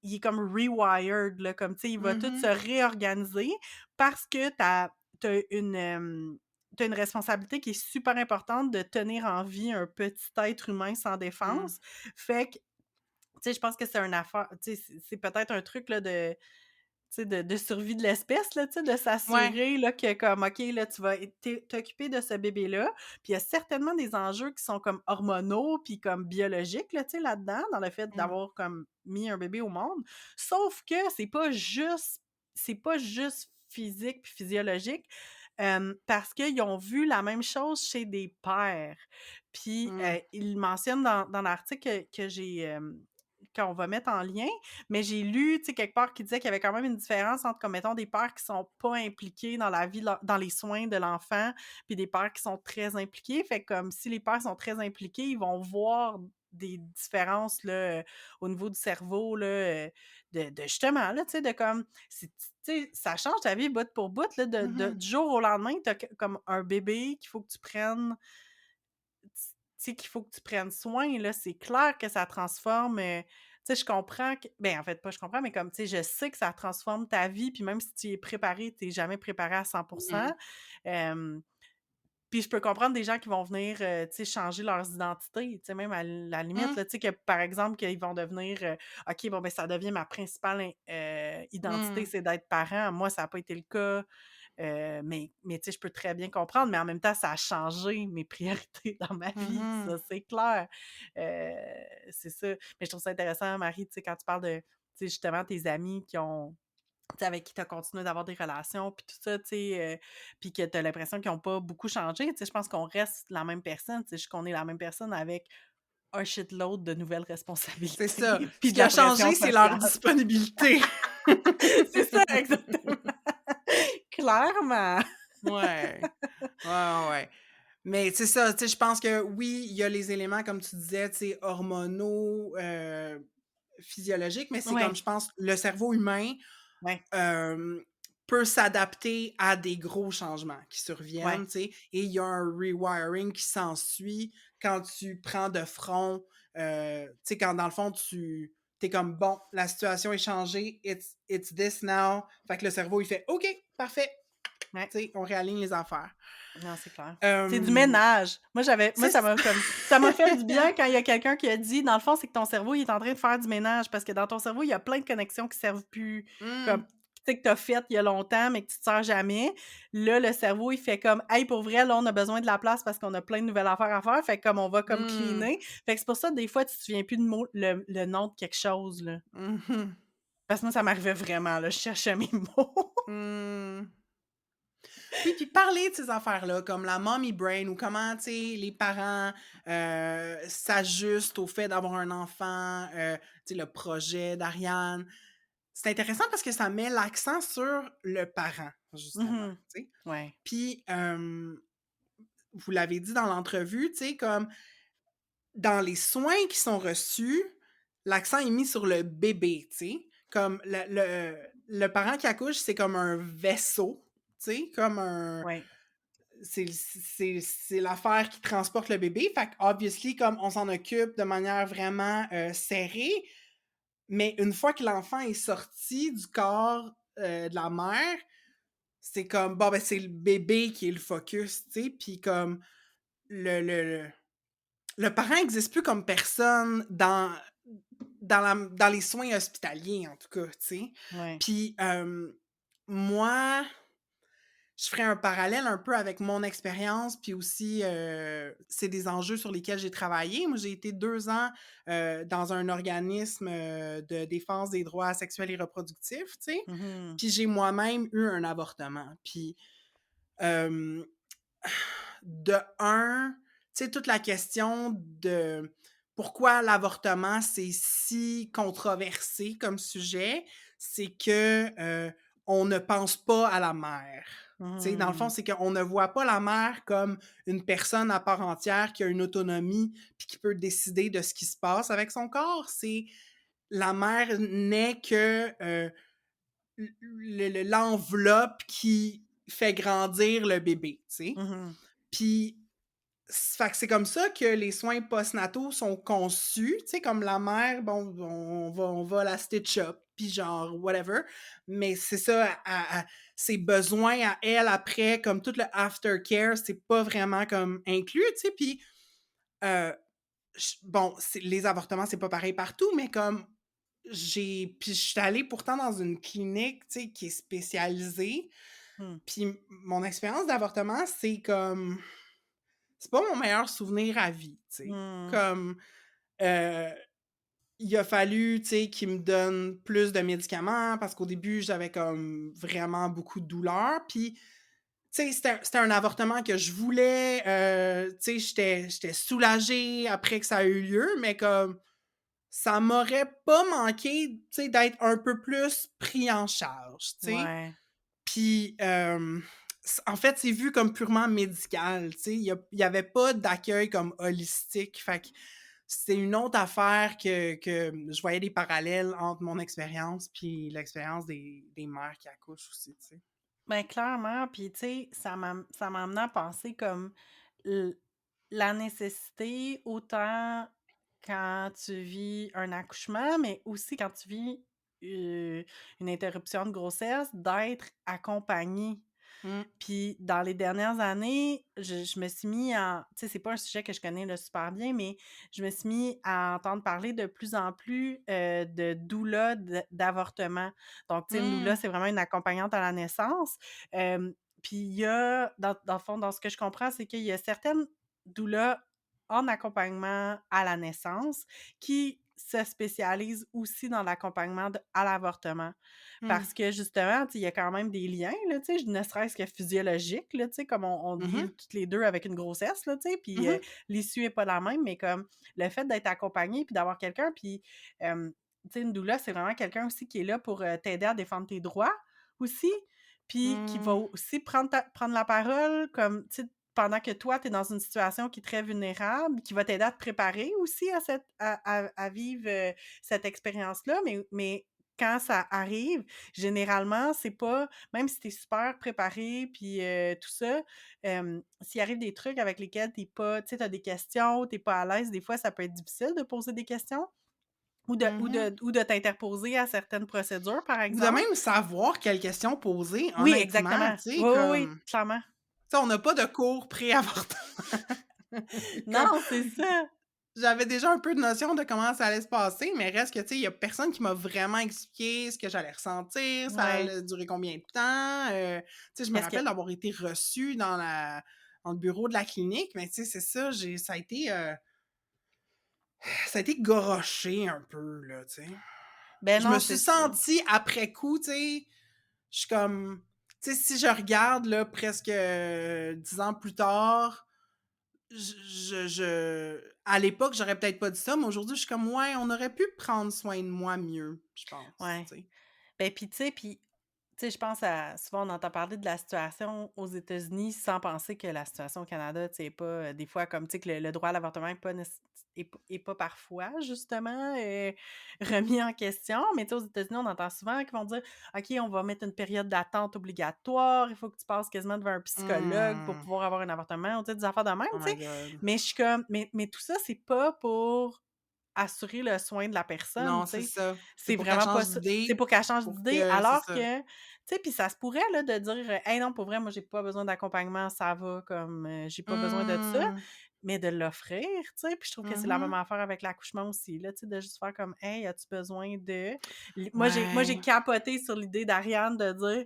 il est comme rewired, là, comme, tu sais, il va tout se Mhm. réorganiser parce que t'as une responsabilité qui est super importante de tenir en vie un petit être humain sans Mm. défense. Fait que, tu sais, je pense que c'est une affaire, tu sais, c'est peut-être un truc, là, de tu sais, de survie de l'espèce, là, tu sais, de Ouais. s'assurer, là, que comme, OK, là, tu vas t'occuper de ce bébé-là. Puis il y a certainement des enjeux qui sont comme hormonaux puis comme biologiques, là, tu sais, là-dedans, dans le fait Mm. d'avoir comme mis un bébé au monde. Sauf que c'est pas juste physique puis physiologique, parce qu'ils ont vu la même chose chez des pères. Puis, Mm. ils mentionnent dans l'article que j'ai, qu'on va mettre en lien, mais j'ai lu, tu sais, quelque part qui disait qu'il y avait quand même une différence entre, comme mettons, des pères qui sont pas impliqués dans la vie, dans les soins de l'enfant, puis des pères qui sont très impliqués. Fait que comme si les pères sont très impliqués, ils vont voir des différences là, au niveau du cerveau là, de justement là, tu sais, de comme, tu sais, ça change ta vie bout pour bout là, Mhm. du jour au lendemain, t'as comme un bébé qu'il faut que tu prennes, tu sais, qu'il faut que tu prennes soin, là, c'est clair que ça transforme, tu sais, je comprends que ben, en fait, pas je comprends, mais comme, tu sais, je sais que ça transforme ta vie, puis même si tu y es préparé, tu es jamais préparé à 100%. Mm. Hem, puis je peux comprendre des gens qui vont venir, tu sais, changer leurs identités, tu sais, même à la limite, Mm. là, tu sais, que, par exemple, qu'ils vont devenir, «OK, bon, ben, ça devient ma principale identité, Mm. c'est d'être parent». Moi, ça a pas été le cas. Mais tu sais, je peux très bien comprendre, mais en même temps, ça a changé mes priorités dans ma vie, Mhm. ça, c'est clair. Heu, c'est ça. Mais je trouve ça intéressant, Marie, tu sais, quand tu parles de, tu sais, justement, tes amis qui ont tu sais, avec qui tu as continué d'avoir des relations, puis tout ça, tu sais, puis que tu as l'impression qu'ils ont pas beaucoup changé, tu sais, je pense qu'on reste la même personne, tu sais, juste qu'on est la même personne avec un shitload de nouvelles C'est ça. responsabilités, Ce puis de qui a la pression changé, c'est leur sociale. disponibilité. C'est ça, exactement. Clairement. Ouais. Ouais, ouais, ouais. Mais c'est ça, tu sais, je pense que oui, il y a les éléments, comme tu disais, tu sais, hormonaux, physiologiques, mais c'est comme, Ouais, je pense, le cerveau humain ouais, euh, peut s'adapter à des gros changements qui surviennent, ouais. tu sais, et il y a un rewiring qui s'ensuit quand tu prends de front, tu sais, quand dans le fond, t'es comme, bon, la situation est changée, it's this now. Fait que le cerveau, il fait, OK, parfait, Ouais. tu sais, on réaligne les affaires. Non, c'est clair. C'est du Euh, ménage. Moi, c'est ça ça. m'a comme ça m'a fait du bien quand il y a quelqu'un qui a dit: «Dans le fond, c'est que ton cerveau, il est en train de faire du ménage», parce que dans ton cerveau, il y a plein de connexions qui servent plus, comme, Mm, tu sais, que tu as faites il y a longtemps, mais que tu te sers jamais. Là, le cerveau, il fait comme: «Hey, pour vrai, là, on a besoin de la place parce qu'on a plein de nouvelles affaires à faire». Fait que comme on va comme mm, cleaner. Fait que c'est pour ça, des fois, tu te souviens plus de le nom de quelque chose, là. mhm, Parce que moi, ça m'arrivait vraiment, là, je cherchais mes mots. mm. Oui, puis parler de ces affaires-là, comme la mommy brain ou comment, tu sais, les parents s'ajustent au fait d'avoir un enfant, tu sais, le projet d'Ariane. C'est intéressant parce que ça met l'accent sur le parent, justement, Mhm. tu sais. Ouais. Puis, vous l'avez dit dans l'entrevue, tu sais, comme dans les soins qui sont reçus, l'accent est mis sur le bébé, tu sais. Comme le parent qui accouche, c'est comme un vaisseau, tu sais, comme un Ouais. c'est l'affaire qui transporte le bébé. Fait que, obviously, comme on s'en occupe de manière vraiment serrée, mais une fois que l'enfant est sorti du corps de la mère, c'est comme, bon, ben, c'est le bébé qui est le focus, tu sais, puis comme le, le, le, le parent n'existe plus comme personne dans les soins hospitaliers, en tout cas, tu sais. Ouais. Puis, moi, je ferais un parallèle un peu avec mon expérience, puis aussi, c'est des enjeux sur lesquels j'ai travaillé. Moi, j'ai été 2 ans, dans un organisme, de défense des droits sexuels et reproductifs, tu sais? Mhm. Puis j'ai moi-même eu un avortement. Puis, hem, de un, tu sais, toute la question de pourquoi l'avortement, c'est si controversé comme sujet, c'est que, on ne pense pas à la mère. Tu sais, dans le fond, Mmh. c'est qu'on ne voit pas la mère comme une personne à part entière qui a une autonomie puis qui peut décider de ce qui se passe avec son corps. C'est la mère n'est que l'enveloppe qui fait grandir le bébé, tu sais. Mmh. Puis, fait que c'est comme ça que les soins postnataux sont conçus, tu sais, comme la mère, bon, on va la stitch up, puis genre, whatever. Mais c'est ça, ses besoins à elle après, comme tout le aftercare, c'est pas vraiment comme inclus, tu sais. Puis, euh, bon, les avortements, c'est pas pareil partout, mais comme puis je suis allée pourtant dans une clinique, tu sais, qui est spécialisée. Mmh. Puis mon expérience d'avortement, c'est pas mon meilleur souvenir à vie, tu sais. Mmh. Comme, euh, il a fallu, tu sais, qu'il me donne plus de médicaments parce qu'au début, j'avais comme vraiment beaucoup de douleur. Puis, tu sais, c'était un avortement que je voulais. Tu sais, j'étais soulagée après que ça a eu lieu, mais comme ça m'aurait pas manqué, tu sais, d'être un peu plus pris en charge, tu sais. Ouais. Puis, en fait, c'est vu comme purement médical, tu sais. Il y avait pas d'accueil comme holistique. Fait que c'était une autre affaire que je voyais des parallèles entre mon expérience puis l'expérience des mères qui accouchent aussi, tu sais. Ben, clairement, puis tu sais, ça m'a amené à penser comme l la nécessité, autant quand tu vis un accouchement, mais aussi quand tu vis, une interruption de grossesse, d'être accompagné. Mmh. Puis dans les dernières années, je me suis mis tu sais, c'est pas un sujet que je connais là super bien, mais je me suis mis à entendre parler de plus en plus, de doula d'avortement. Donc, tu sais, une doula, Mmh. c'est vraiment une accompagnante à la naissance. Puis il y a dans le fond, dans ce que je comprends, c'est qu'il y a certaines doulas en accompagnement à la naissance qui se spécialisent aussi dans l'accompagnement à l'avortement. Mmh. Parce que justement, tu sais, il y a quand même des liens, là, tu sais, ne serait-ce que physiologiques, là, tu sais, comme on Mmh mh. deal toutes les 2 avec une grossesse, là, tu sais, puis, Mmh. l'issue est pas la même, mais comme le fait d'être accompagné puis d'avoir quelqu'un puis, tu sais, une doula, c'est vraiment quelqu'un aussi qui est là pour, t'aider à défendre tes droits aussi, puis qui va Mmh. aussi prendre la parole comme, tu sais, pendant que toi, tu es dans une situation qui est très vulnérable, qui va t'aider à te préparer aussi à à vivre, cette expérience-là, mais quand ça arrive, généralement, c'est pas même si tu es super préparé puis, tout ça, s'il arrive des trucs avec lesquels tu pas tu sais, tu as des questions, tu pas à l'aise, des fois, ça peut être difficile de poser des questions Mmh. ou de t'interposer à certaines procédures, par Ou de exemple. même savoir quelles questions poser, Oui, honnêtement, exactement. tu sais, Oui, oui, oui, comme, clairement. tu sais, on n'a pas de cours pré-avortement. Comme, Non, c'est ça. j'avais déjà un peu de notion de comment ça allait se passer, mais reste que, tu sais, il y a personne qui m'a vraiment expliqué ce que j'allais ressentir, ça Ouais. allait durer combien de temps. Tu sais, je me Est-ce que rappelle d'avoir été reçue dans le bureau de la clinique, mais tu sais, c'est ça, ça a été goroché un peu, là, tu sais. ben Je me non, suis c'est ça. sentie après coup, tu sais, je suis comme, tu sais, si je regarde, là, presque 10 ans plus tard, à l'époque, j'aurais peut-être pas dit ça, mais aujourd'hui, je suis comme, ouais, on aurait pu prendre soin de moi mieux, je pense, Ouais. tu sais. Ben, puis tu sais, je pense à souvent on entend parler de la situation aux États-Unis sans penser que la situation au Canada, tu sais, est pas, des fois comme, tu sais, que le droit à l'avortement est pas parfois justement, remis en question. Mais tu sais, aux États-Unis, on entend souvent qu'ils vont dire: «OK, on va mettre une période d'attente obligatoire, il faut que tu passes quasiment devant un psychologue pour Mmh. pouvoir avoir un avortement», ou tu sais, des affaires de même, Oh tu my sais. god. Mais je suis comme mais tout ça, c'est pas pour assurer le soin de la personne, Non, tu c'est sais. ça. C'est C'est pour qu'elle vraiment pas change ça. C'est d'idée, pour qu'elle change pour d'idée, que c'est alors ça. que tu sais, puis ça se pourrait là de dire: «Hey non, pour vrai, moi j'ai pas besoin d'accompagnement, ça va comme, j'ai pas besoin de ça», Mmh. mais de l'offrir, tu sais? Puis je trouve que c'est la même Mmh. affaire avec l'accouchement aussi là, tu sais, de juste faire comme: «Hey, as-tu besoin de...» Moi j'ai Ouais. capoté sur l'idée d'Ariane de dire: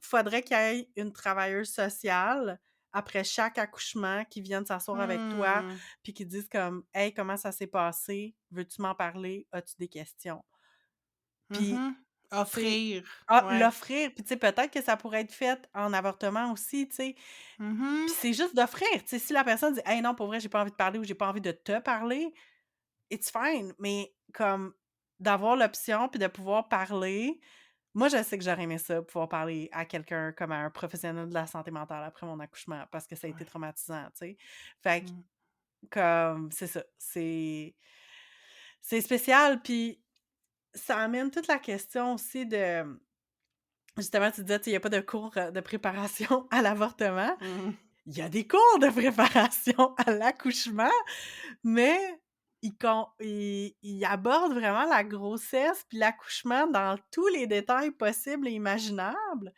«Faudrait qu'il y ait une travailleuse sociale après chaque accouchement qui vienne s'asseoir avec toi Mmh. puis qui dise comme: "Hey, comment ça s'est passé? Veux-tu m'en parler? As-tu des questions?" Puis, Mmh. tu sais, Offrir, ouais. l'offrir, puis tu sais, peut-être que ça pourrait être fait en avortement aussi, tu sais. Puis Mmh. c'est juste d'offrir, tu sais, si la personne dit: «Hey, non, pour vrai, j'ai pas envie de parler» ou «J'ai pas envie de te parler», it's fine, mais comme d'avoir l'option puis de pouvoir parler, Moi, je sais que j'aurais aimé ça, pouvoir parler à quelqu'un comme à un professionnel de la santé mentale après mon accouchement, parce que ça a été Ouais. traumatisant, tu sais. Fait que, Mmh. comme, c'est ça, c'est spécial, puis ça amène toute la question aussi de justement, tu disais, tu sais, il y a pas de cours, de préparation à l'avortement. Mmh. Il y a des cours de préparation à l'accouchement, mais il aborde vraiment la grossesse puis l'accouchement dans tous les détails possibles et imaginables.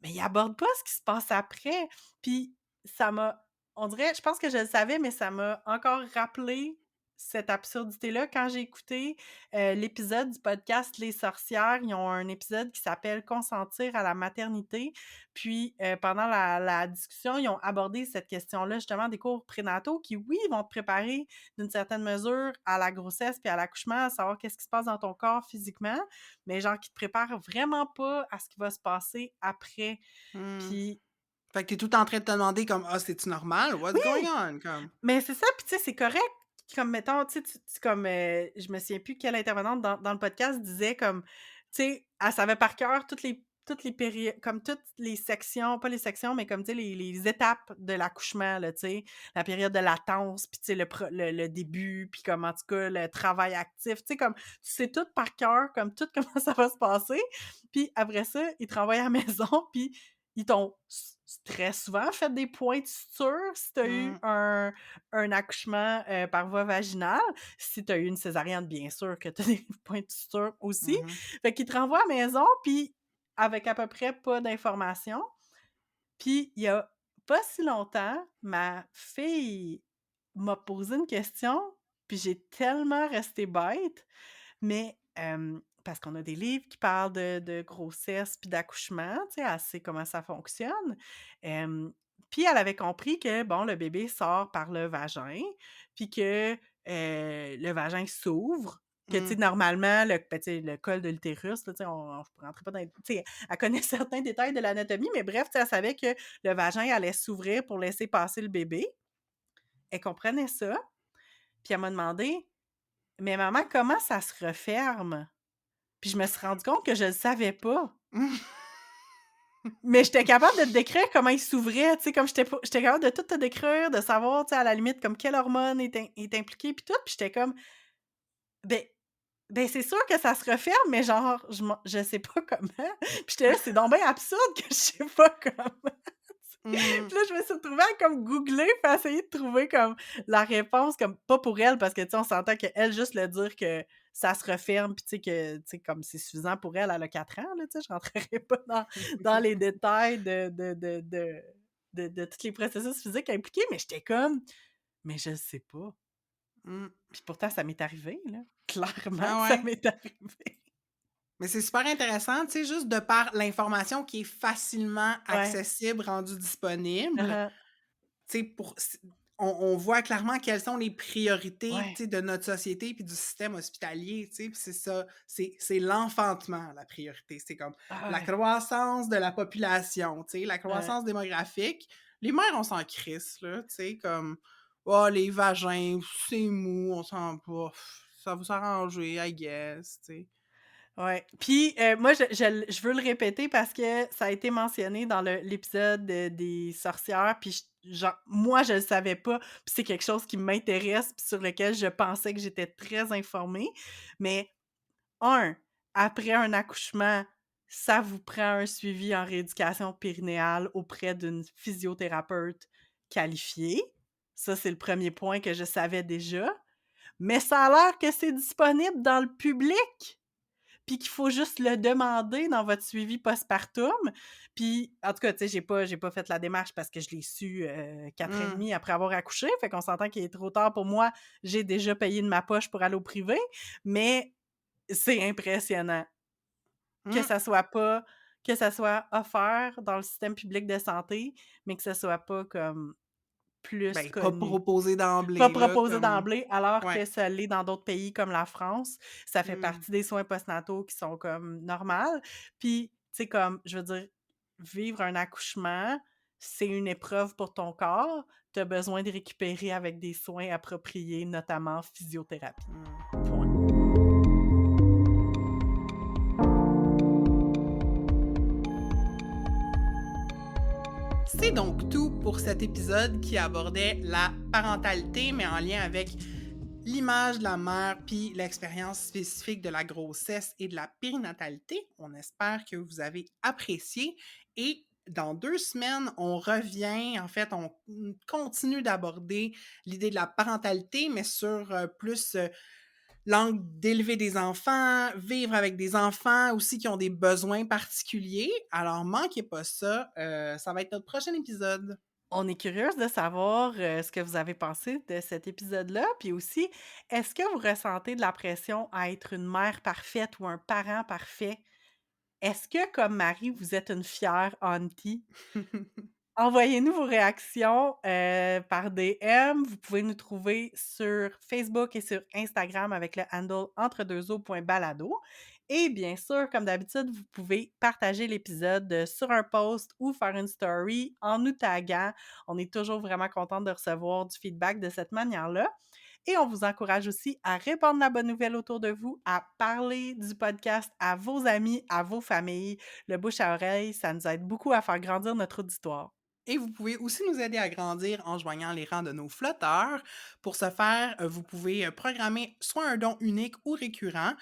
Mais il aborde pas ce qui se passe après. Puis ça m'a on dirait je pense que je le savais, mais ça m'a encore rappelé cette absurdité-là quand j'ai écouté, l'épisode du podcast Les Sorcières. Ils ont un épisode qui s'appelle «Consentir à la maternité». Puis, pendant la discussion, ils ont abordé cette question-là, justement, des cours prénataux qui, oui, vont te préparer d'une certaine mesure à la grossesse puis à l'accouchement, à savoir qu'est-ce qui se passe dans ton corps physiquement, mais genre qui te préparent vraiment pas à ce qui va se passer après. Mmh. Puis Fait que t'es tout en train de te demander comme: «Ah, c'est-tu normal? What's going oui! on?» comme. Mais c'est ça, puis tu sais, c'est correct. Comme mettons, tu sais, comme, je me souviens plus quelle intervenante dans le podcast disait comme, tu sais, elle savait par cœur toutes les périodes, comme toutes les sections, pas les sections, mais comme, tu sais, les étapes de l'accouchement, là, tu sais, la période de latence, puis tu sais, le début, puis comme, en tout cas, le travail actif, tu sais, comme, tu sais tout par cœur, comme tout comment ça va se passer, puis après ça, ils te renvoient à la maison, puis ils t'ont très souvent fait des points de suture si tu as eu Mmh. un accouchement, par voie vaginale. Si tu as eu une césarienne, bien sûr que tu as des points de suture aussi. Mmh. Fait qu'ils te renvoient à la maison, puis avec à peu près pas d'informations. Puis il y a pas si longtemps, ma fille m'a posé une question, puis j'ai tellement resté bête, mais parce qu'on a des livres qui parlent de grossesse puis d'accouchement, tu sais, elle sait comment ça fonctionne. Puis elle avait compris que, bon, le bébé sort par le vagin, puis que, le vagin s'ouvre, que, tu sais, Mmh. normalement, ben, tu sais, le col de l'utérus, là, tu sais, on je rentrerai pas dans les tu sais, elle connaît certains détails de l'anatomie, mais bref, tu sais, elle savait que le vagin allait s'ouvrir pour laisser passer le bébé. Elle comprenait ça, puis elle m'a demandé: «Mais maman, comment ça se referme?» Puis je me suis rendu compte que je le savais pas. Mais j'étais capable de te décrire comment il s'ouvrait, tu sais, comme j'étais capable de tout te décrire, de savoir, tu sais, à la limite, comme quelle hormone est impliquée puis tout, puis j'étais comme: «Ben c'est sûr que ça se referme, mais genre, je sais pas comment». Puis j'étais là: «C'est donc bien absurde que je sais pas comment». Mmh. Puis là, je me suis retrouvée à comme googler puis à essayer de trouver comme la réponse, comme pas pour elle, parce que, tu sais, on s'entend qu'elle, juste le dire que ça se referme, puis tu sais, que, tu sais, comme c'est suffisant pour elle, elle a 4 ans, là, tu sais, je rentrerai pas dans les détails de tous les processus physiques impliqués, mais j'étais comme: «Mais je sais pas». Mmh. Puis pourtant, ça m'est arrivé, là. Clairement Ah que ça ouais. m'est arrivé. Mais c'est super intéressant, tu sais, juste de par l'information qui est facilement Ouais. accessible, rendue disponible. Mmh. Tu sais, on voit clairement quelles sont les priorités, Ouais. tu sais, de notre société puis du système hospitalier, tu sais, puis c'est ça, c'est l'enfantement, la priorité. C'est comme Ah la ouais. croissance de la population, tu sais, la Ouais. croissance démographique. Les mères, on s'en crisse, là, tu sais, comme: «Oh, les vagins, c'est mou, on s'en pas, ça va s'arranger, I guess», tu sais. Ouais. Puis, moi, je veux le répéter parce que ça a été mentionné dans l'épisode, des sorcières, puis genre, moi, je le savais pas, puis c'est quelque chose qui m'intéresse, puis sur lequel je pensais que j'étais très informée. Mais après un accouchement, ça vous prend un suivi en rééducation périnéale auprès d'une physiothérapeute qualifiée. Ça, c'est le premier point que je savais déjà. Mais ça a l'air que c'est disponible dans le public! Puis qu'il faut juste le demander dans votre suivi postpartum. Puis, en tout cas, tu sais, j'ai pas fait la démarche parce que je l'ai su, 4 ans et Mmh. demi après avoir accouché, fait qu'on s'entend qu'il est trop tard pour moi. J'ai déjà payé de ma poche pour aller au privé, mais c'est impressionnant que Mmh. ça soit pas que ça soit offert dans le système public de santé, mais que ça soit pas comme plus Ben, pas connu. proposé Pas d'emblée, là, proposé comme d'emblée, alors ouais. que ça l'est dans d'autres pays comme la France. Ça fait Mmh. partie des soins postnataux qui sont comme normales. Puis, tu sais, comme, je veux dire, vivre un accouchement, c'est une épreuve pour ton corps. Tu as besoin de récupérer avec des soins appropriés, notamment physiothérapie. Mmh. Point. C'est donc tout pour cet épisode qui abordait la parentalité, mais en lien avec l'image de la mère puis l'expérience spécifique de la grossesse et de la périnatalité. On espère que vous avez apprécié et dans 2 semaines, on revient, en fait, on continue d'aborder l'idée de la parentalité, mais sur plus l'angle d'élever des enfants, vivre avec des enfants aussi qui ont des besoins particuliers. Alors, manquez pas ça, ça va être notre prochain épisode. On est curieuse de savoir ce que vous avez pensé de cet épisode-là. Puis aussi, est-ce que vous ressentez de la pression à être une mère parfaite ou un parent parfait? Est-ce que, comme Marie, vous êtes une fière auntie? Envoyez-nous vos réactions par DM. Vous pouvez nous trouver sur Facebook et sur Instagram avec le handle entredeuxeaux.balado. Et bien sûr, comme d'habitude, vous pouvez partager l'épisode sur un post ou faire une story en nous taguant. On est toujours vraiment contente de recevoir du feedback de cette manière-là. Et on vous encourage aussi à répandre la bonne nouvelle autour de vous, à parler du podcast à vos amis, à vos familles. Le bouche à oreille, ça nous aide beaucoup à faire grandir notre auditoire. Et vous pouvez aussi nous aider à grandir en joignant les rangs de nos flotteurs. Pour ce faire, vous pouvez programmer soit un don unique ou récurrent.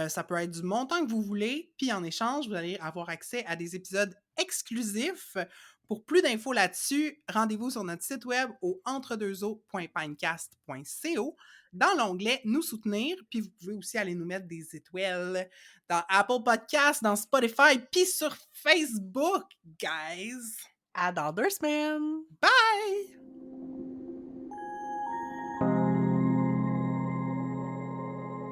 Ça peut être du montant que vous voulez. Puis en échange, vous allez avoir accès à des épisodes exclusifs. Pour plus d'infos là-dessus, rendez-vous sur notre site web au entredeuxeaux.pinecast.co dans l'onglet Nous soutenir. Puis vous pouvez aussi aller nous mettre des étoiles dans Apple Podcasts, dans Spotify, puis sur Facebook, guys! À dans 2 semaines! Bye!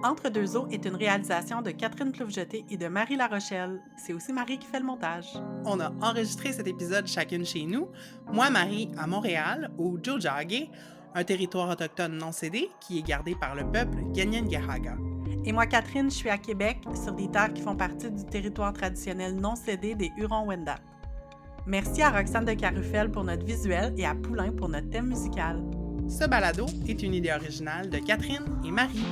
Entre deux eaux est une réalisation de Catherine Ploufjeté et de Marie Larochelle. C'est aussi Marie qui fait le montage. On a enregistré cet épisode chacune chez nous. Moi, Marie, à Montréal, au Tiohtià:ke, un territoire autochtone non cédé qui est gardé par le peuple Kanien'kehá:ka. Et moi, Catherine, je suis à Québec, sur des terres qui font partie du territoire traditionnel non cédé des Hurons-Wendat. Merci à Roxane de Carufel pour notre visuel et à Poulain pour notre thème musical. Ce balado est une idée originale de Catherine et Marie.